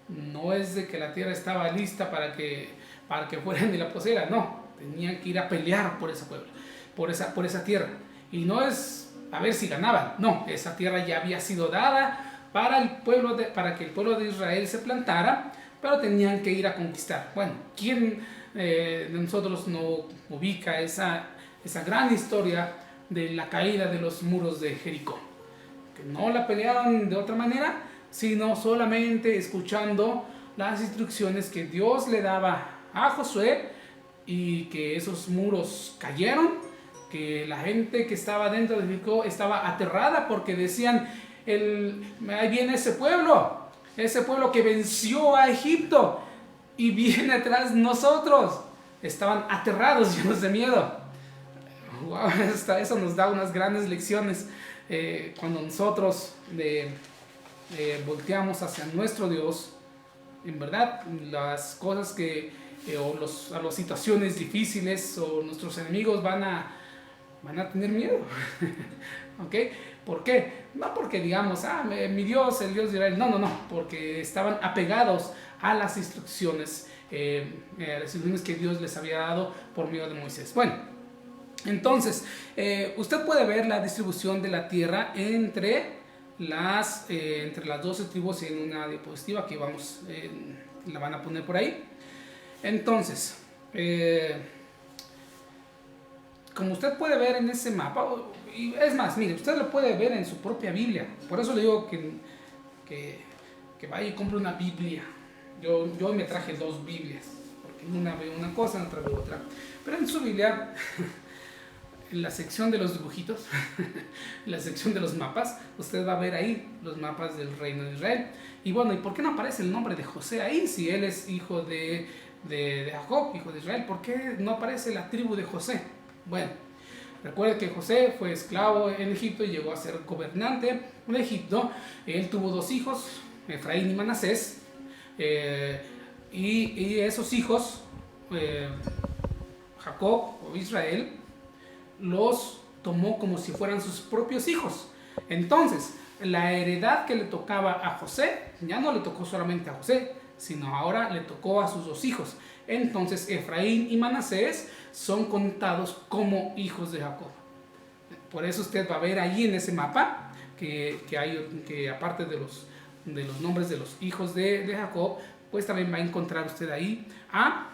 No es de que la tierra estaba lista para que fueran y la poseyeran, no, tenían que ir a pelear por ese pueblo, por esa tierra. Y no es a ver si ganaban, no, esa tierra ya había sido dada para que el pueblo de Israel se plantara, pero tenían que ir a conquistar. Bueno, ¿quién de nosotros no ubica esa gran historia de la caída de los muros de Jericó? Que no la pelearon de otra manera, sino solamente escuchando las instrucciones que Dios le daba a Josué, y que esos muros cayeron, que la gente que estaba dentro de Jericó estaba aterrada porque decían, ahí viene ese pueblo que venció a Egipto y viene atrás de nosotros. Estaban aterrados, llenos de miedo. Wow, eso nos da unas grandes lecciones cuando nosotros volteamos hacia nuestro Dios. En verdad, las cosas o las situaciones difíciles o nuestros enemigos van a tener miedo. ¿Ok? ¿Por qué? No porque digamos, mi Dios, el Dios de Israel. No, porque estaban apegados a las instrucciones que Dios les había dado por medio de Moisés. Bueno, entonces, usted puede ver la distribución de la tierra entre las 12 tribus en una diapositiva que la van a poner por ahí. Entonces, como usted puede ver en ese mapa, y es más, mire, usted lo puede ver en su propia Biblia. Por eso le digo que vaya y compre una Biblia. Yo me traje 2 Biblias, porque en una veo una cosa, en otra veo otra. Pero en su Biblia, en la sección de los dibujitos, en la sección de los mapas, usted va a ver ahí los mapas del reino de Israel. Y bueno, ¿y por qué no aparece el nombre de José ahí? Si él es hijo de Jacob, hijo de Israel, ¿por qué no aparece la tribu de José? Bueno, recuerde que José fue esclavo en Egipto y llegó a ser gobernante de Egipto. Él tuvo 2 hijos, Efraín y Manasés, y esos hijos, Jacob o Israel, los tomó como si fueran sus propios hijos. Entonces, la heredad que le tocaba a José ya no le tocó solamente a José, sino ahora le tocó a sus 2 hijos. Entonces, Efraín y Manasés son contados como hijos de Jacob. Por eso usted va a ver ahí en ese mapa que aparte de los nombres de los hijos de Jacob, pues también va a encontrar usted ahí a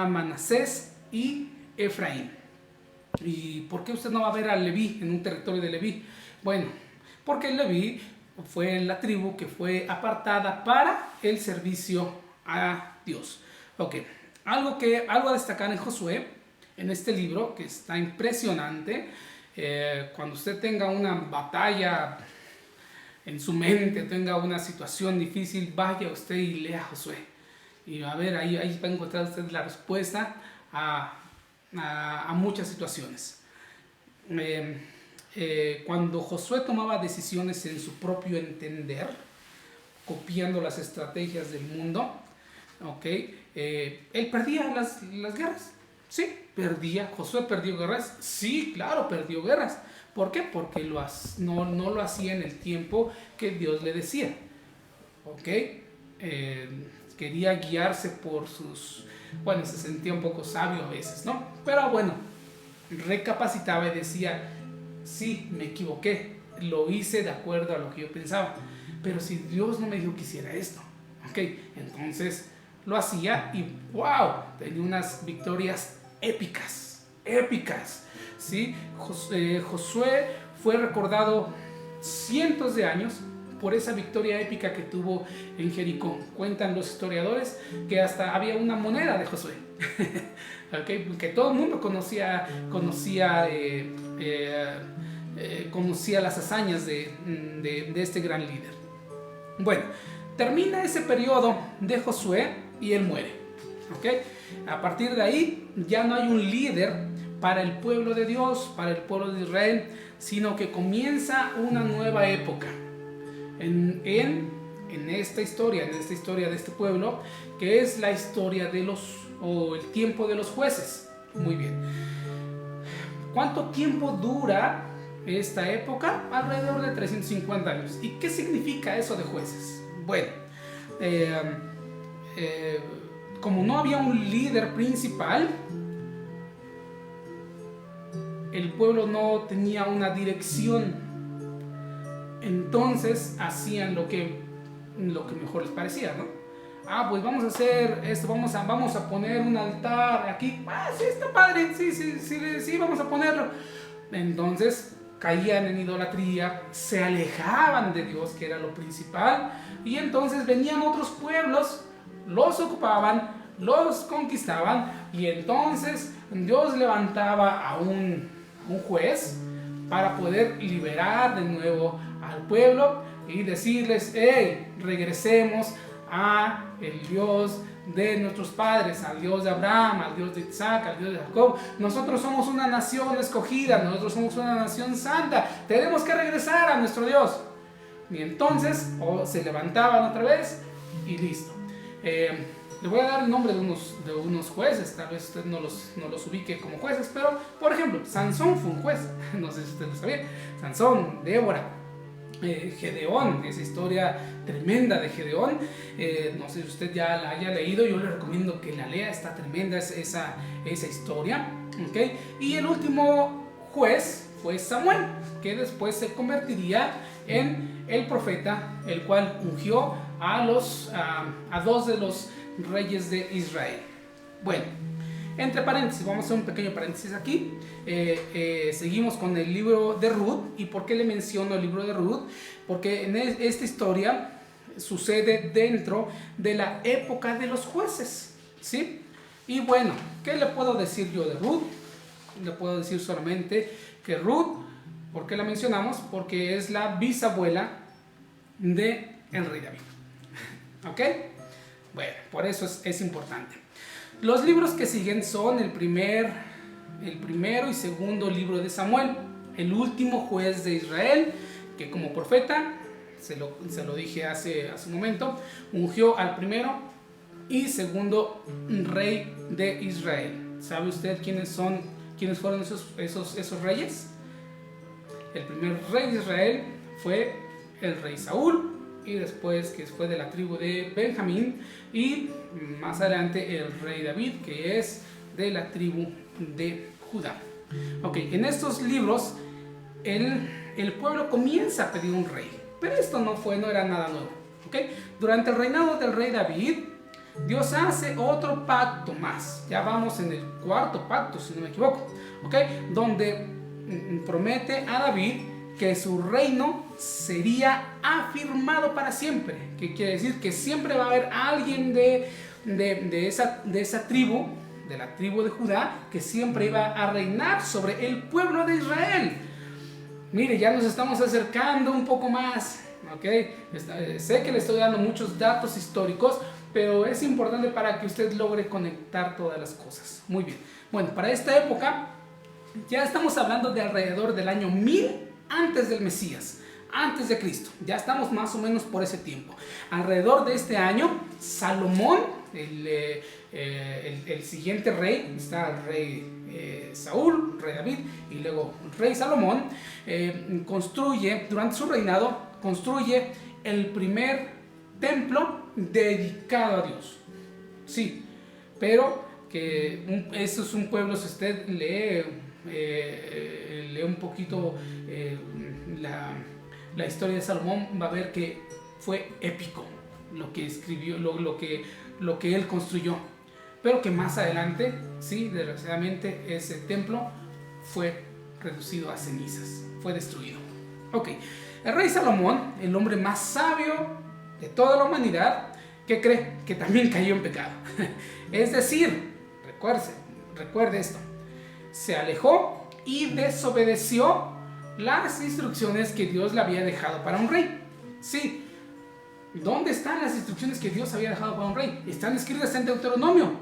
Manasés y Efraín. ¿Y por qué usted no va a ver a Leví en un territorio de Leví? Bueno, porque Leví fue la tribu que fue apartada para el servicio a Dios. Ok, algo a destacar en Josué, en este libro, que está impresionante. Cuando usted tenga una batalla en su mente, tenga una situación difícil, vaya usted y lea Josué. Y a ver, ahí va a encontrar usted la respuesta a muchas situaciones. Cuando Josué tomaba decisiones en su propio entender, copiando las estrategias del mundo, él perdía las guerras. Sí, Josué perdió guerras. Sí, claro, perdió guerras. ¿Por qué? Porque no lo hacía en el tiempo que Dios le decía. Quería guiarse por se sentía un poco sabio a veces, ¿no? Pero bueno, recapacitaba y decía, sí, me equivoqué, lo hice de acuerdo a lo que yo pensaba, pero si Dios no me dijo que hiciera esto, entonces lo hacía y wow, tenía unas victorias épicas, ¿sí? Josué fue recordado cientos de años por esa victoria épica que tuvo en Jericó. Cuentan los historiadores que hasta había una moneda de Josué, que todo el mundo conocía las hazañas de este gran líder. Bueno, termina ese periodo de Josué y él muere. A partir de ahí ya no hay un líder para el pueblo de Dios, para el pueblo de Israel, sino que comienza una nueva época en esta historia de este pueblo, que es la historia de los o el tiempo de los jueces. Muy bien. ¿Cuánto tiempo dura esta época? Alrededor de 350 años. ¿Y qué significa eso de jueces? Bueno, como no había un líder principal, el pueblo no tenía una dirección. Entonces hacían lo que mejor les parecía, ¿no? Pues vamos a hacer esto, vamos a poner un altar aquí. Sí, está padre, sí, vamos a ponerlo. Entonces caían en idolatría, se alejaban de Dios, que era lo principal, y entonces venían otros pueblos, los ocupaban, los conquistaban, y entonces Dios levantaba a un juez para poder liberar de nuevo al pueblo y decirles: hey, regresemos a el Dios de nuestros padres, al Dios de Abraham, al Dios de Isaac, al Dios de Jacob. Nosotros somos una nación escogida, nosotros somos una nación santa, tenemos que regresar a nuestro Dios. Y entonces se levantaban otra vez y listo. Le voy a dar el nombre de unos jueces, tal vez usted no los ubique como jueces, pero por ejemplo, Sansón fue un juez, no sé si usted lo sabía. Sansón, Débora, Gedeón, esa historia tremenda de Gedeón, no sé si usted ya la haya leído, yo le recomiendo que la lea, está tremenda esa historia, ¿okay? Y el último juez fue Samuel, que después se convertiría en el profeta, el cual ungió a dos de los reyes de Israel. Bueno, entre paréntesis, vamos a hacer un pequeño paréntesis aquí. Seguimos con el libro de Ruth. ¿Y por qué le menciono el libro de Ruth? Porque en esta historia sucede dentro de la época de los jueces, ¿sí? Y bueno, ¿qué le puedo decir yo de Ruth? Le puedo decir solamente que Ruth, ¿por qué la mencionamos? Porque es la bisabuela de el rey David. ¿Ok? Bueno, por eso es importante. Los libros que siguen son el primero y segundo libro de Samuel, el último juez de Israel, que como profeta, se lo dije hace un momento, ungió al primero y segundo rey de Israel. ¿Sabe usted quiénes fueron esos reyes? El primer rey de Israel fue el rey Saúl, y después que fue de la tribu de Benjamín, y más adelante el rey David, que es de la tribu de Judá. Ok, en estos libros el pueblo comienza a pedir un rey, pero esto no era nada nuevo. Okay. Durante el reinado del rey David, Dios hace otro pacto más. Ya vamos en el cuarto pacto, si no me equivoco, okay, donde promete a David que su reino sería afirmado para siempre. ¿Qué quiere decir? Que siempre va a haber alguien de esa tribu, de la tribu de Judá, que siempre iba a reinar sobre el pueblo de Israel. Mire, ya nos estamos acercando un poco más, ¿ok? Sé que le estoy dando muchos datos históricos, pero es importante para que usted logre conectar todas las cosas. Muy bien. Bueno, para esta época ya estamos hablando de alrededor del año 1000 antes del Mesías, antes de Cristo. Ya estamos más o menos por ese tiempo. Alrededor de este año, Salomón, el siguiente rey, está el rey Saúl, rey David, y luego el rey Salomón, durante su reinado, construye el primer templo dedicado a Dios. Sí, pero que eso es un pueblo, si usted lee un poquito la historia de Salomón, va a ver que fue épico lo que escribió, lo que él construyó, pero que más adelante, sí, desgraciadamente ese templo fue reducido a cenizas, fue destruido. Ok, el rey Salomón, el hombre más sabio de toda la humanidad, ¿qué cree? Que también cayó en pecado. Es decir, recuerde esto, se alejó y desobedeció las instrucciones que Dios le había dejado para un rey. Sí, ¿dónde están las instrucciones que Dios había dejado para un rey? Están escritas en Deuteronomio.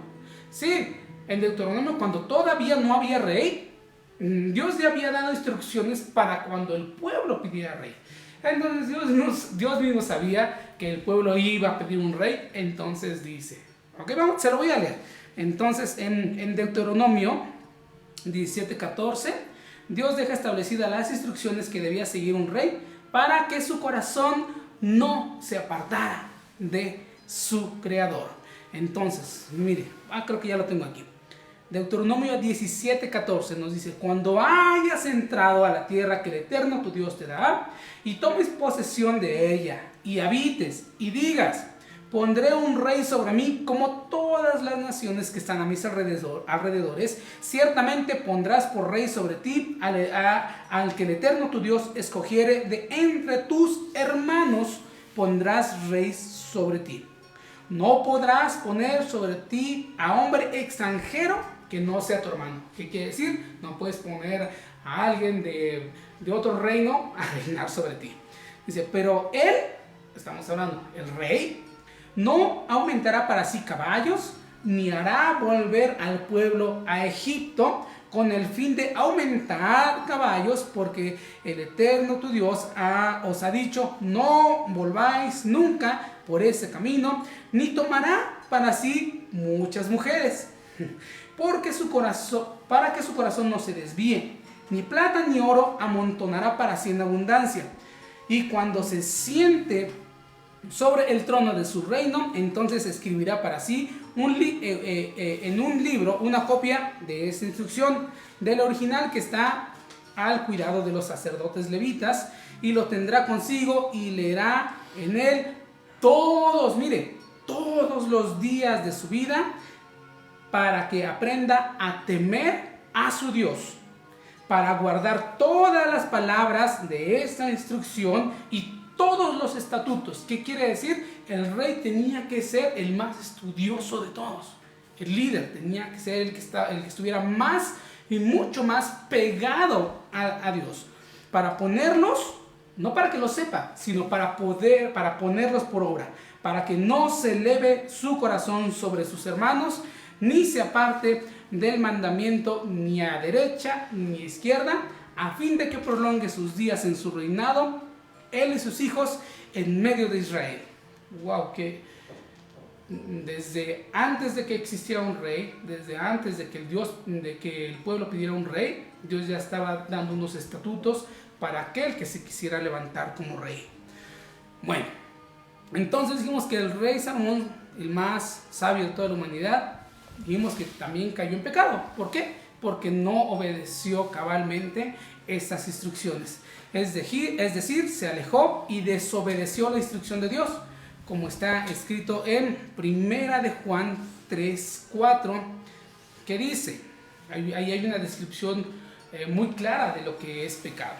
Sí, en Deuteronomio, cuando todavía no había rey, Dios le había dado instrucciones para cuando el pueblo pidiera rey. Entonces Dios mismo sabía que el pueblo iba a pedir un rey, entonces dice, ok, vamos, se lo voy a leer. Entonces, en Deuteronomio 17:14, Dios deja establecidas las instrucciones que debía seguir un rey para que su corazón no se apartara de su creador. Entonces, mire, creo que ya lo tengo aquí. Deuteronomio 17:14 nos dice: cuando hayas entrado a la tierra que el Eterno tu Dios te dará, y tomes posesión de ella, y habites, y digas: pondré un rey sobre mí como todas las naciones que están a mis alrededores, ciertamente pondrás por rey sobre ti al que el Eterno tu Dios escogiere de entre tus hermanos, pondrás rey sobre ti. No podrás poner sobre ti a hombre extranjero que no sea tu hermano. ¿Qué quiere decir? No puedes poner a alguien de otro reino a reinar sobre ti. Dice, pero él, estamos hablando, el rey, no aumentará para sí caballos, ni hará volver al pueblo a Egipto con el fin de aumentar caballos, porque el Eterno tu Dios os ha dicho: no volváis nunca por ese camino, ni tomará para sí muchas mujeres, para que su corazón no se desvíe. Ni plata ni oro amontonará para sí en abundancia. Y cuando se siente sobre el trono de su reino, entonces escribirá para sí en un libro una copia de esta instrucción del original que está al cuidado de los sacerdotes levitas, y lo tendrá consigo y leerá en él todos los días de su vida, para que aprenda a temer a su Dios, para guardar todas las palabras de esta instrucción y todos los estatutos. ¿Qué quiere decir? El rey tenía que ser el más estudioso de todos. El líder tenía que ser el que estuviera más y mucho más pegado a Dios, para ponerlos, no para que lo sepa, sino para ponerlos por obra, para que no se eleve su corazón sobre sus hermanos, ni se aparte del mandamiento ni a derecha ni a izquierda, a fin de que prolongue sus días en su reinado, él y sus hijos en medio de Israel. Wow, que desde antes de que existiera un rey, desde antes de que el pueblo pidiera un rey, Dios ya estaba dando unos estatutos para aquel que se quisiera levantar como rey. Bueno, entonces dijimos que el rey Salomón, el más sabio de toda la humanidad, dijimos que también cayó en pecado. ¿Por qué? Porque no obedeció cabalmente estas instrucciones. Es decir, se alejó y desobedeció la instrucción de Dios, como está escrito en Primera de Juan 3:4, que dice, ahí hay una descripción muy clara de lo que es pecado.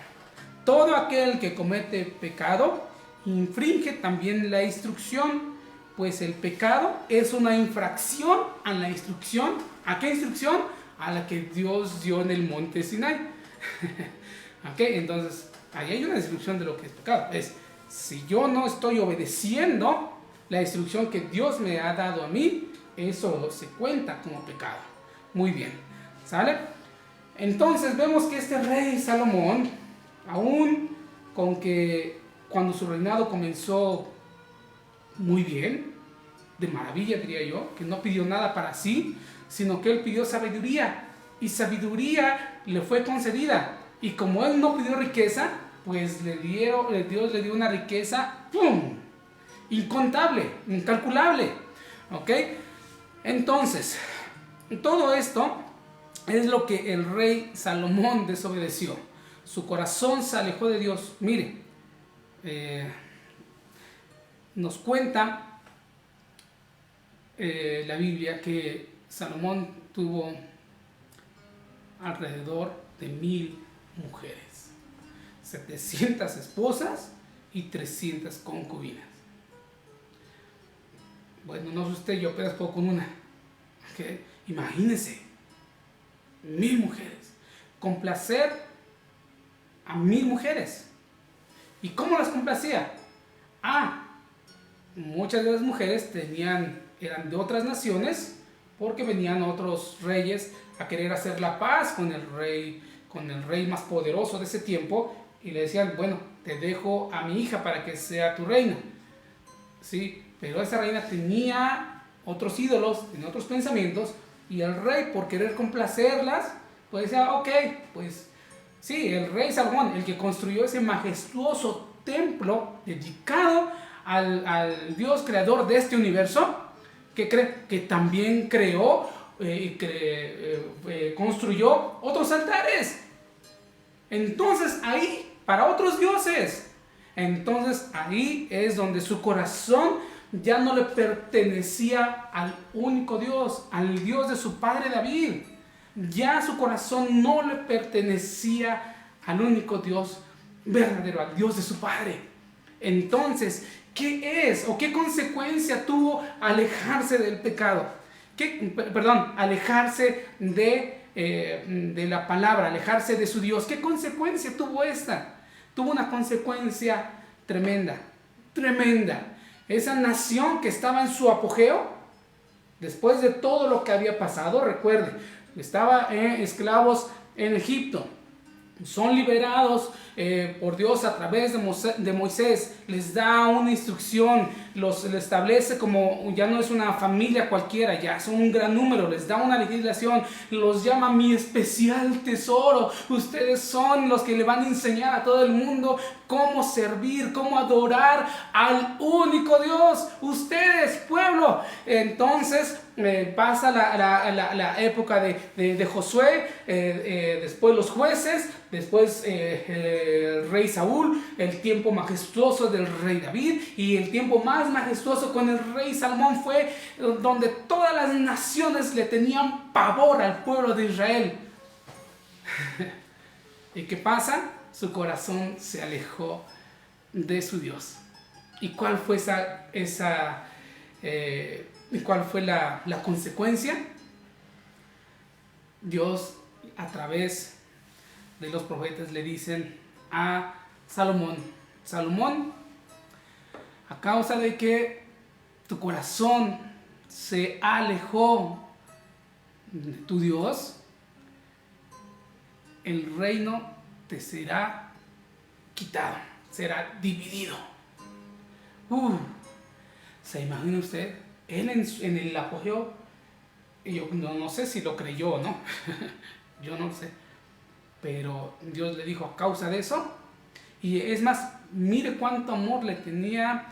Todo aquel que comete pecado infringe también la instrucción, pues el pecado es una infracción a la instrucción. ¿A qué instrucción? A la que Dios dio en el monte Sinai. ¿Ok? Entonces, ahí hay una descripción de lo que es pecado. Es, si yo no estoy obedeciendo la instrucción que Dios me ha dado a mí, eso se cuenta como pecado. Muy bien, ¿sale? Entonces vemos que este rey Salomón, aún con que cuando su reinado comenzó muy bien, de maravilla diría yo, que no pidió nada para sí, sino que él pidió sabiduría, y sabiduría le fue concedida. Y como él no pidió riqueza, pues Dios le dio una riqueza ¡pum!, incontable, incalculable. ¿Ok? Entonces, todo esto es lo que el rey Salomón desobedeció. Su corazón se alejó de Dios. Mire, nos cuenta la Biblia que Salomón tuvo alrededor de 1000 mujeres, 700 esposas y 300 concubinas. Bueno, no sé usted, yo apenas puedo con una. ¿Okay? Imagínense, 1000 mujeres, complacer a 1000 mujeres. ¿Y cómo las complacía? Muchas de las mujeres eran de otras naciones, porque venían otros reyes a querer hacer la paz con el rey más poderoso de ese tiempo, y le decían, bueno, te dejo a mi hija para que sea tu reina. Sí, pero esa reina tenía otros ídolos, tenía otros pensamientos, y el rey, por querer complacerlas, pues decía, ok, pues sí, el rey Salomón, el que construyó ese majestuoso templo dedicado al Dios creador de este universo, que también creó, construyó otros altares. Entonces ahí, para otros dioses. Entonces ahí es donde su corazón ya no le pertenecía al único Dios, al Dios de su padre David. Ya su corazón no le pertenecía al único Dios verdadero, al Dios de su padre. Entonces, ¿qué es o qué consecuencia tuvo alejarse del pecado? Alejarse de la palabra, alejarse de su Dios. ¿Qué consecuencia tuvo esta? Tuvo una consecuencia tremenda, tremenda. Esa nación que estaba en su apogeo, después de todo lo que había pasado, recuerde, estaba esclavos en Egipto, son liberados por Dios a través de Moisés, les da una instrucción, los establece como, ya no es una familia cualquiera, ya son un gran número, les da una legislación, los llama mi especial tesoro, ustedes son los que le van a enseñar a todo el mundo cómo servir, cómo adorar al único Dios, ustedes, pueblo. Entonces pasa la época de Josué, después los jueces, después el rey Saúl, el tiempo majestuoso del rey David, y el tiempo más majestuoso con el rey Salomón fue donde todas las naciones le tenían pavor al pueblo de Israel. ¿Y qué pasa? Su corazón se alejó de su Dios. ¿Y cuál fue cuál fue la consecuencia? Dios, a través de los profetas, le dicen a Salomón: Salomón, a causa de que tu corazón se alejó de tu Dios, el reino te será quitado, será dividido. ¿Se imagina usted? Él en el apogeo, yo no sé si lo creyó o no, yo no sé, pero Dios le dijo a causa de eso. Y es más, mire cuánto amor le tenía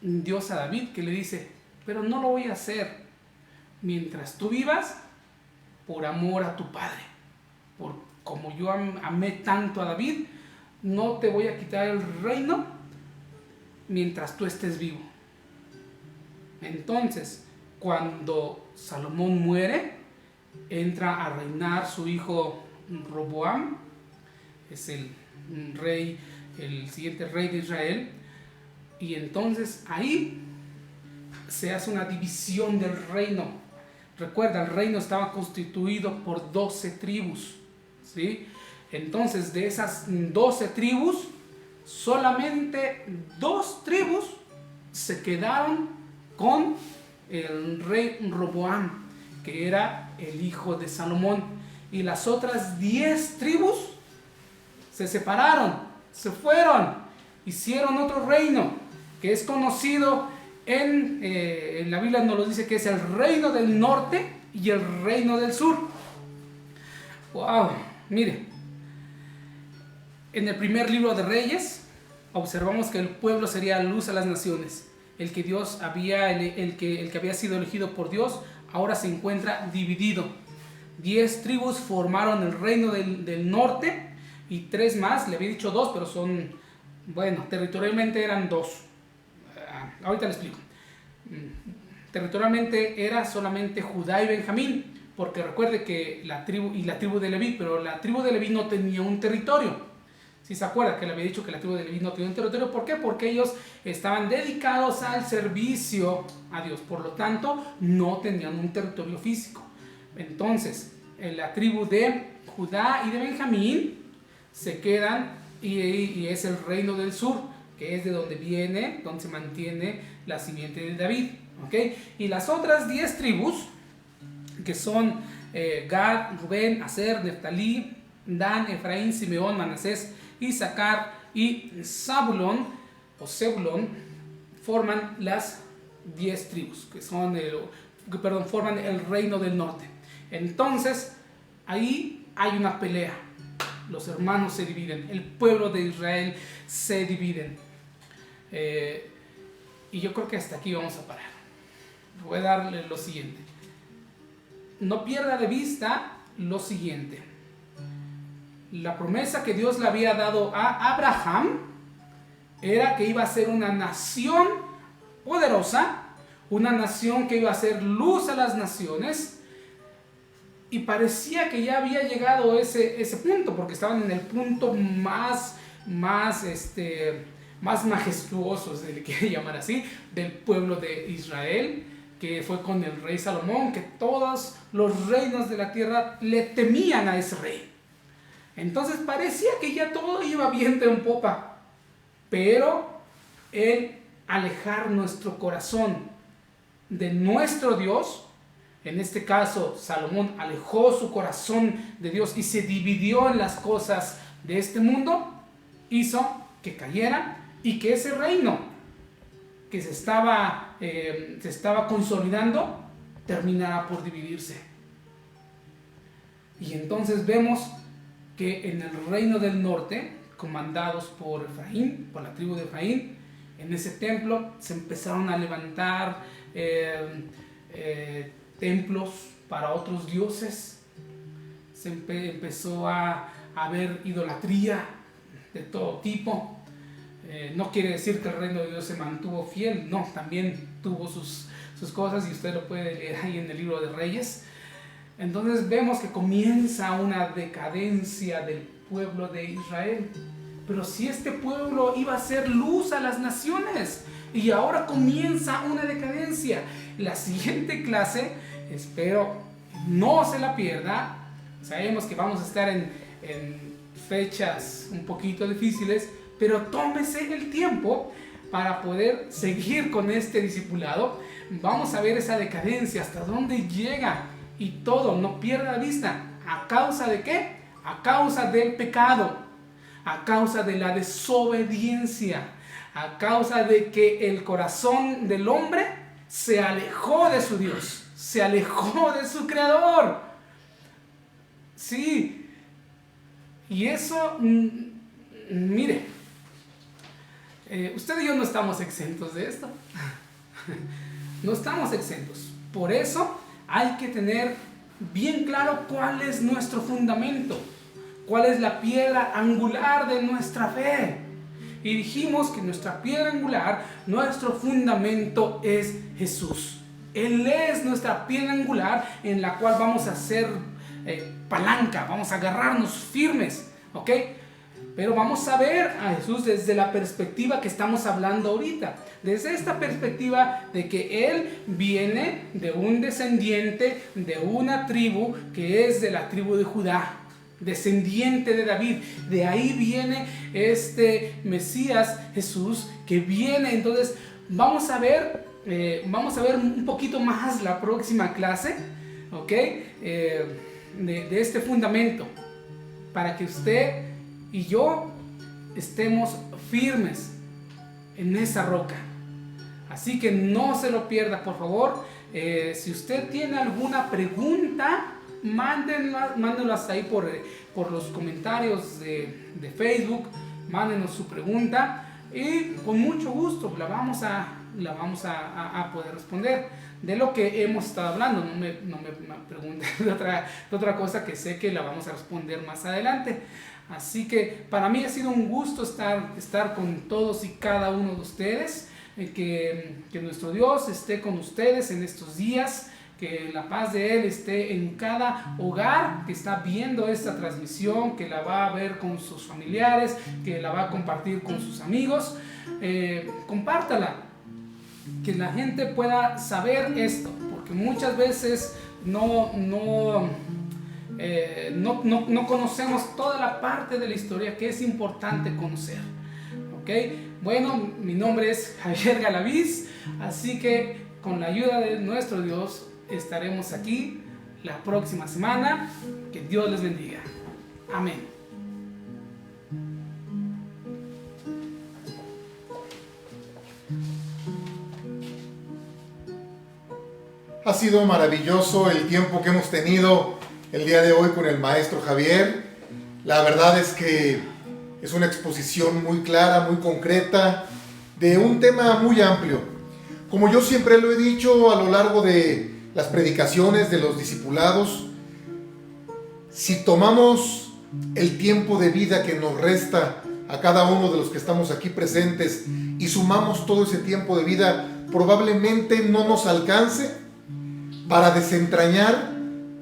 Dios a David, que le dice: pero no lo voy a hacer mientras tú vivas, por amor a tu padre. Como yo amé tanto a David, no te voy a quitar el reino mientras tú estés vivo. Entonces, cuando Salomón muere, entra a reinar su hijo Roboam, es el siguiente rey de Israel, y entonces ahí se hace una división del reino. Recuerda, el reino estaba constituido por 12 tribus, ¿sí? Entonces, de esas 12 tribus, solamente 2 tribus se quedaron con el rey Roboam, que era el hijo de Salomón, y las otras 10 tribus se separaron, se fueron, hicieron otro reino que es conocido en la Biblia, nos lo dice, que es el reino del norte y el reino del sur. Wow, mire, en el primer libro de Reyes observamos que el pueblo sería luz a las naciones. El que había sido elegido por Dios ahora se encuentra dividido. 10 tribus formaron el reino del norte, y 3 más, le había dicho 2, pero son, bueno, territorialmente eran 2. Ahorita le explico. Territorialmente era solamente Judá y Benjamín, porque recuerde que la tribu de Leví, pero la tribu de Leví no tenía un territorio. Si se acuerda que le había dicho que la tribu de Leví no tenía un territorio, ¿por qué? Porque ellos estaban dedicados al servicio a Dios, por lo tanto no tenían un territorio físico. Entonces, en la tribu de Judá y de Benjamín se quedan, y es el reino del sur, que es de donde se mantiene la simiente de David, ¿ok? Y las otras 10 tribus, que son Gad, Rubén, Aser, Neftalí, Dan, Efraín, Simeón, Manasés, Isaacar y Zabulón, forman las 10 tribus, que forman el reino del norte. Entonces, ahí hay una pelea. Los hermanos se dividen, el pueblo de Israel se dividen. Y yo creo que hasta aquí vamos a parar. Voy a darle lo siguiente. No pierda de vista lo siguiente. La promesa que Dios le había dado a Abraham era que iba a ser una nación poderosa, una nación que iba a ser luz a las naciones, y parecía que ya había llegado ese punto, porque estaban en el punto más majestuoso, se le quiere llamar así, del pueblo de Israel, que fue con el rey Salomón, que todos los reinos de la tierra le temían a ese rey. Entonces parecía que ya todo iba viento en popa, pero el alejar nuestro corazón de nuestro Dios, en este caso Salomón alejó su corazón de Dios y se dividió en las cosas de este mundo, hizo que cayera y que ese reino que se estaba consolidando terminara por dividirse. Y entonces vemos que en el reino del norte, comandados por Efraín, por la tribu de Efraín, en ese templo se empezaron a levantar templos para otros dioses. Se empezó a haber idolatría de todo tipo. No quiere decir que el reino de Dios se mantuvo fiel, no, también tuvo sus cosas, y usted lo puede leer ahí en el libro de Reyes. Entonces vemos que comienza una decadencia del pueblo de Israel. Pero si este pueblo iba a ser luz a las naciones, y ahora comienza una decadencia. La siguiente clase, espero no se la pierda. Sabemos que vamos a estar en fechas un poquito difíciles, pero tómese el tiempo para poder seguir con este discipulado. Vamos a ver esa decadencia, hasta dónde llega y todo. No pierda la vista. ¿A causa de qué? A causa del pecado, a causa de la desobediencia, a causa de que el corazón del hombre se alejó de su Dios, se alejó de su Creador. Sí, y eso, mire, usted y yo no estamos exentos de esto. No estamos exentos. Por eso hay que tener bien claro cuál es nuestro fundamento, cuál es la piedra angular de nuestra fe. Y dijimos que nuestra piedra angular, nuestro fundamento es Jesús. Él es nuestra piedra angular en la cual vamos a hacer palanca, vamos a agarrarnos firmes, ¿ok? Pero vamos a ver a Jesús desde la perspectiva que estamos hablando ahorita. Desde esta perspectiva de que Él viene de un descendiente de una tribu que es de la tribu de Judá, descendiente de David. De ahí viene este Mesías Jesús que viene. Entonces vamos a ver un poquito más la próxima clase, ¿ok? De este fundamento, para que usted y yo estemos firmes en esa roca. Así que no se lo pierda, por favor. Si usted tiene alguna pregunta, mándenlas ahí por los comentarios de Facebook. Mándenos su pregunta y con mucho gusto la vamos a poder responder de lo que hemos estado hablando. No me pregunten de otra cosa, que sé que la vamos a responder más adelante. Así que para mí ha sido un gusto estar con todos y cada uno de ustedes. Que nuestro Dios esté con ustedes en estos días, que la paz de Él esté en cada hogar que está viendo esta transmisión, que la va a ver con sus familiares, que la va a compartir con sus amigos. Compártala, que la gente pueda saber esto, porque muchas veces no conocemos toda la parte de la historia que es importante conocer. ¿Ok? Bueno, mi nombre es Javier Galaviz, así que con la ayuda de nuestro Dios estaremos aquí la próxima semana. Que Dios les bendiga. Amén. Ha sido maravilloso el tiempo que hemos tenido el día de hoy con el maestro Javier. La verdad es que es una exposición muy clara, muy concreta, de un tema muy amplio. Como yo siempre lo he dicho a lo largo de las predicaciones de los discipulados, si tomamos el tiempo de vida que nos resta a cada uno de los que estamos aquí presentes y sumamos todo ese tiempo de vida, probablemente no nos alcance para desentrañar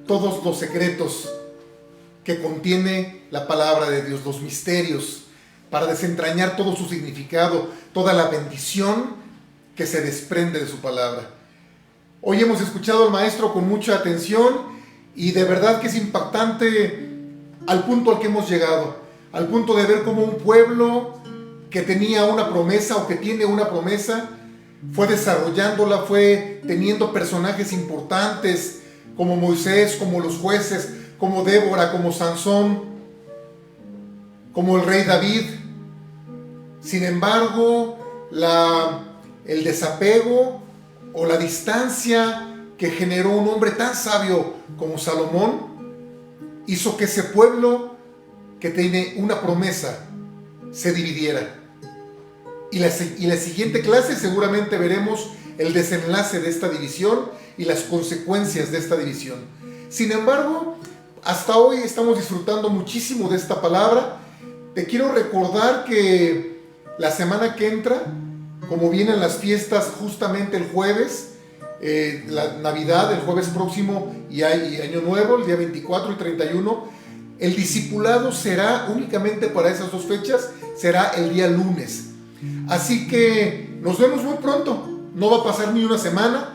todos los secretos que contiene la palabra de Dios, los misterios, para desentrañar todo su significado, toda la bendición que se desprende de su palabra. Hoy hemos escuchado al maestro con mucha atención y de verdad que es impactante al punto al que hemos llegado, al punto de ver cómo un pueblo que tenía una promesa o que tiene una promesa, fue desarrollándola, fue teniendo personajes importantes como Moisés, como los jueces, como Débora, como Sansón, como el rey David. Sin embargo, el desapego o la distancia que generó un hombre tan sabio como Salomón hizo que ese pueblo que tiene una promesa se dividiera. Y la siguiente clase seguramente veremos el desenlace de esta división y las consecuencias de esta división. Sin embargo, hasta hoy estamos disfrutando muchísimo de esta palabra. Te quiero recordar que la semana que entra, como vienen las fiestas justamente el jueves, la Navidad, el jueves próximo y Año Nuevo, el día 24 y 31, el discipulado será únicamente para esas dos fechas, será el día lunes. Así que nos vemos muy pronto, no va a pasar ni una semana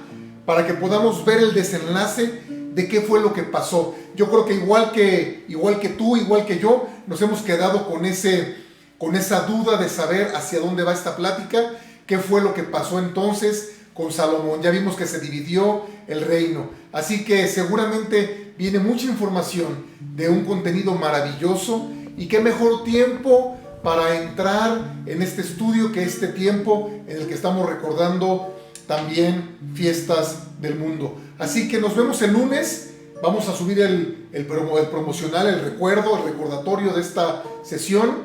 para que podamos ver el desenlace de qué fue lo que pasó. Yo creo que igual que tú, igual que yo, nos hemos quedado con esa duda de saber hacia dónde va esta plática, qué fue lo que pasó entonces con Salomón. Ya vimos que se dividió el reino, así que seguramente viene mucha información de un contenido maravilloso y qué mejor tiempo para entrar en este estudio que este tiempo en el que estamos recordando también fiestas del mundo. Así que nos vemos el lunes. Vamos a subir el promocional, el recordatorio de esta sesión,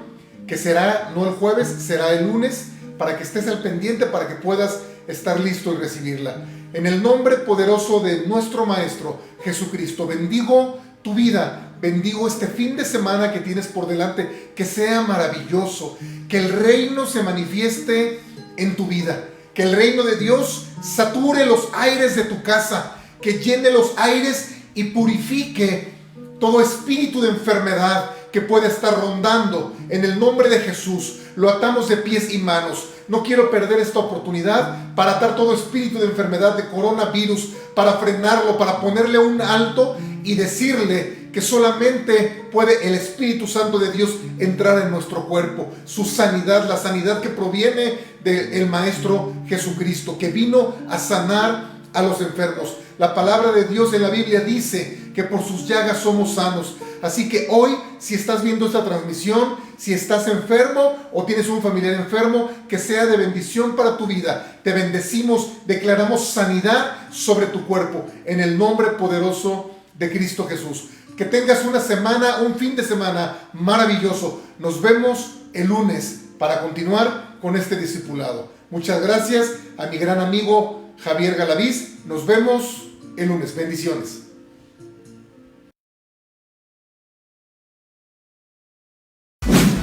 que será no el jueves, será el lunes, para que estés al pendiente, para que puedas estar listo y recibirla. En el nombre poderoso de nuestro Maestro Jesucristo, bendigo tu vida, bendigo este fin de semana que tienes por delante, que sea maravilloso, que el reino se manifieste en tu vida, que el reino de Dios sature los aires de tu casa, que llene los aires y purifique todo espíritu de enfermedad que pueda estar rondando. En el nombre de Jesús lo atamos de pies y manos. No quiero perder esta oportunidad para atar todo espíritu de enfermedad, de coronavirus, para frenarlo, para ponerle un alto y decirle que solamente puede el Espíritu Santo de Dios entrar en nuestro cuerpo. Su sanidad, la sanidad que proviene del Maestro Jesucristo, que vino a sanar a los enfermos. La palabra de Dios en la Biblia dice que por sus llagas somos sanos. Así que hoy, si estás viendo esta transmisión, si estás enfermo o tienes un familiar enfermo, que sea de bendición para tu vida. Te bendecimos, declaramos sanidad sobre tu cuerpo en el nombre poderoso de Cristo Jesús. Que tengas una semana, un fin de semana maravilloso. Nos vemos el lunes para continuar con este discipulado. Muchas gracias a mi gran amigo Javier Galaviz. Nos vemos el lunes. Bendiciones.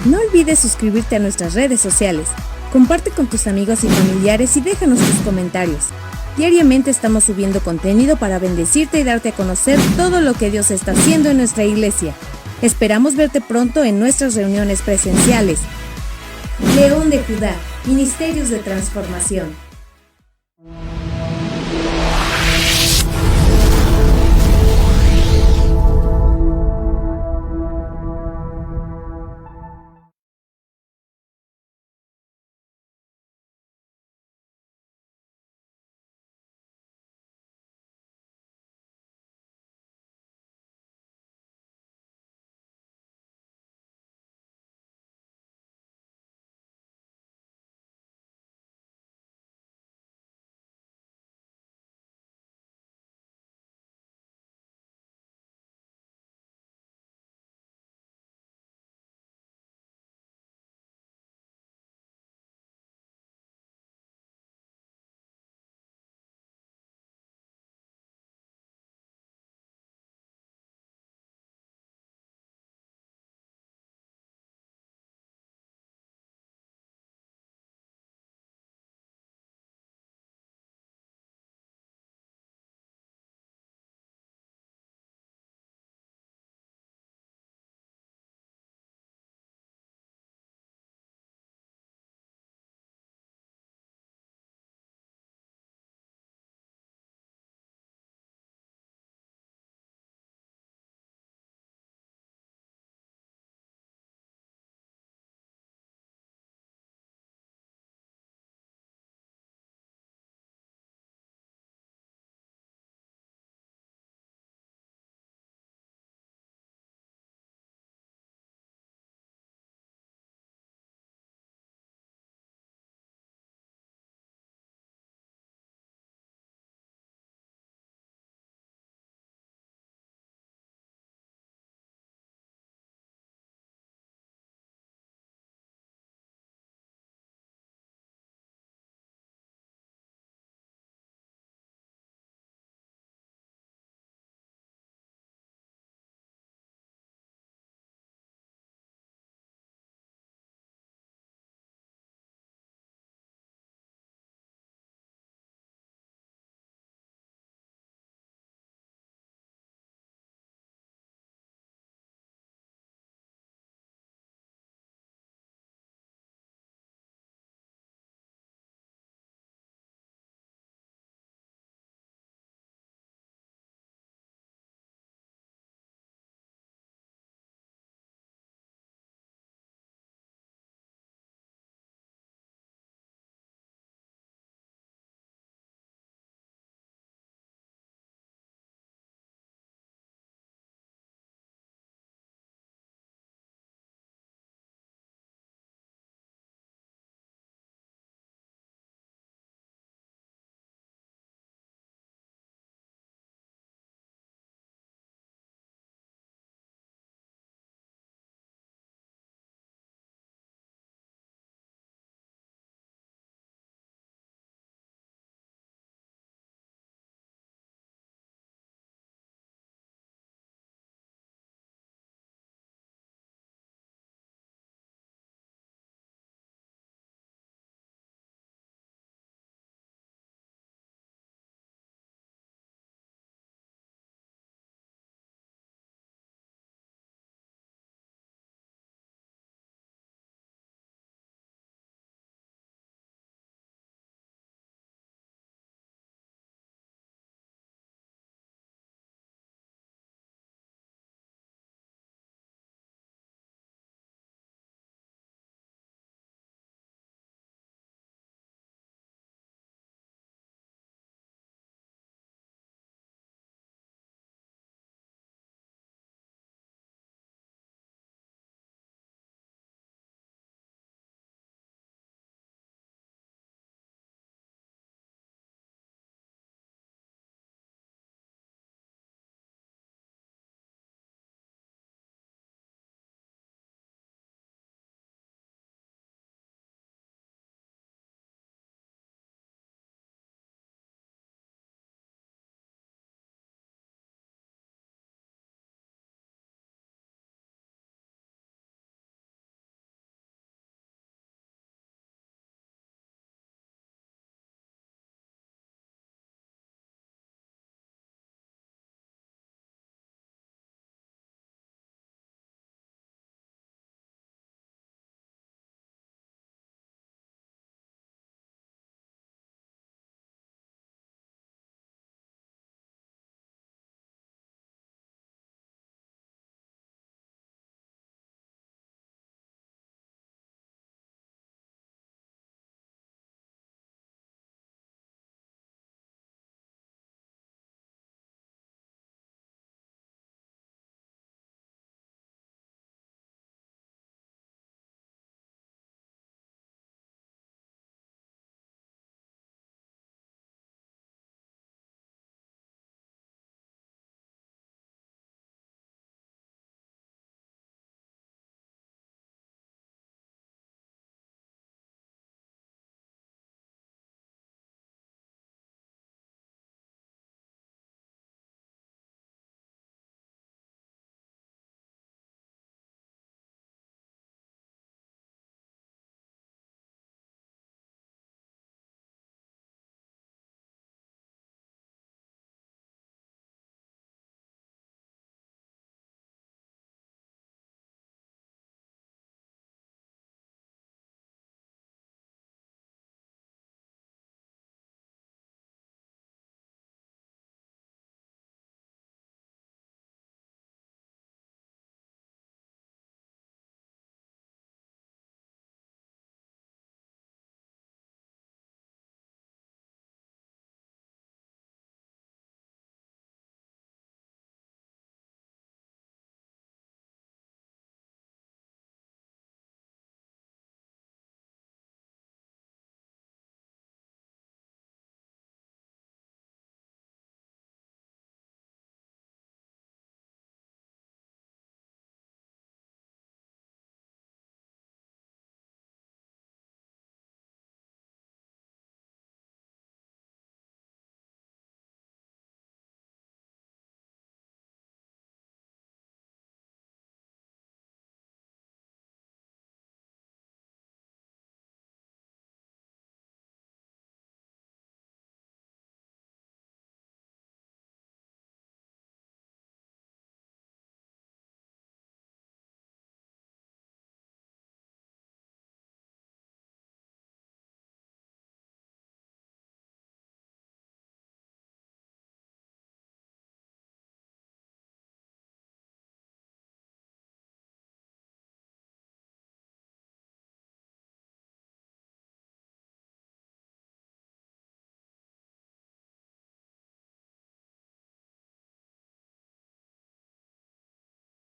No olvides suscribirte a nuestras redes sociales. Comparte con tus amigos y familiares y déjanos tus comentarios. Diariamente estamos subiendo contenido para bendecirte y darte a conocer todo lo que Dios está haciendo en nuestra iglesia. Esperamos verte pronto en nuestras reuniones presenciales. León de Judá, Ministerios de Transformación.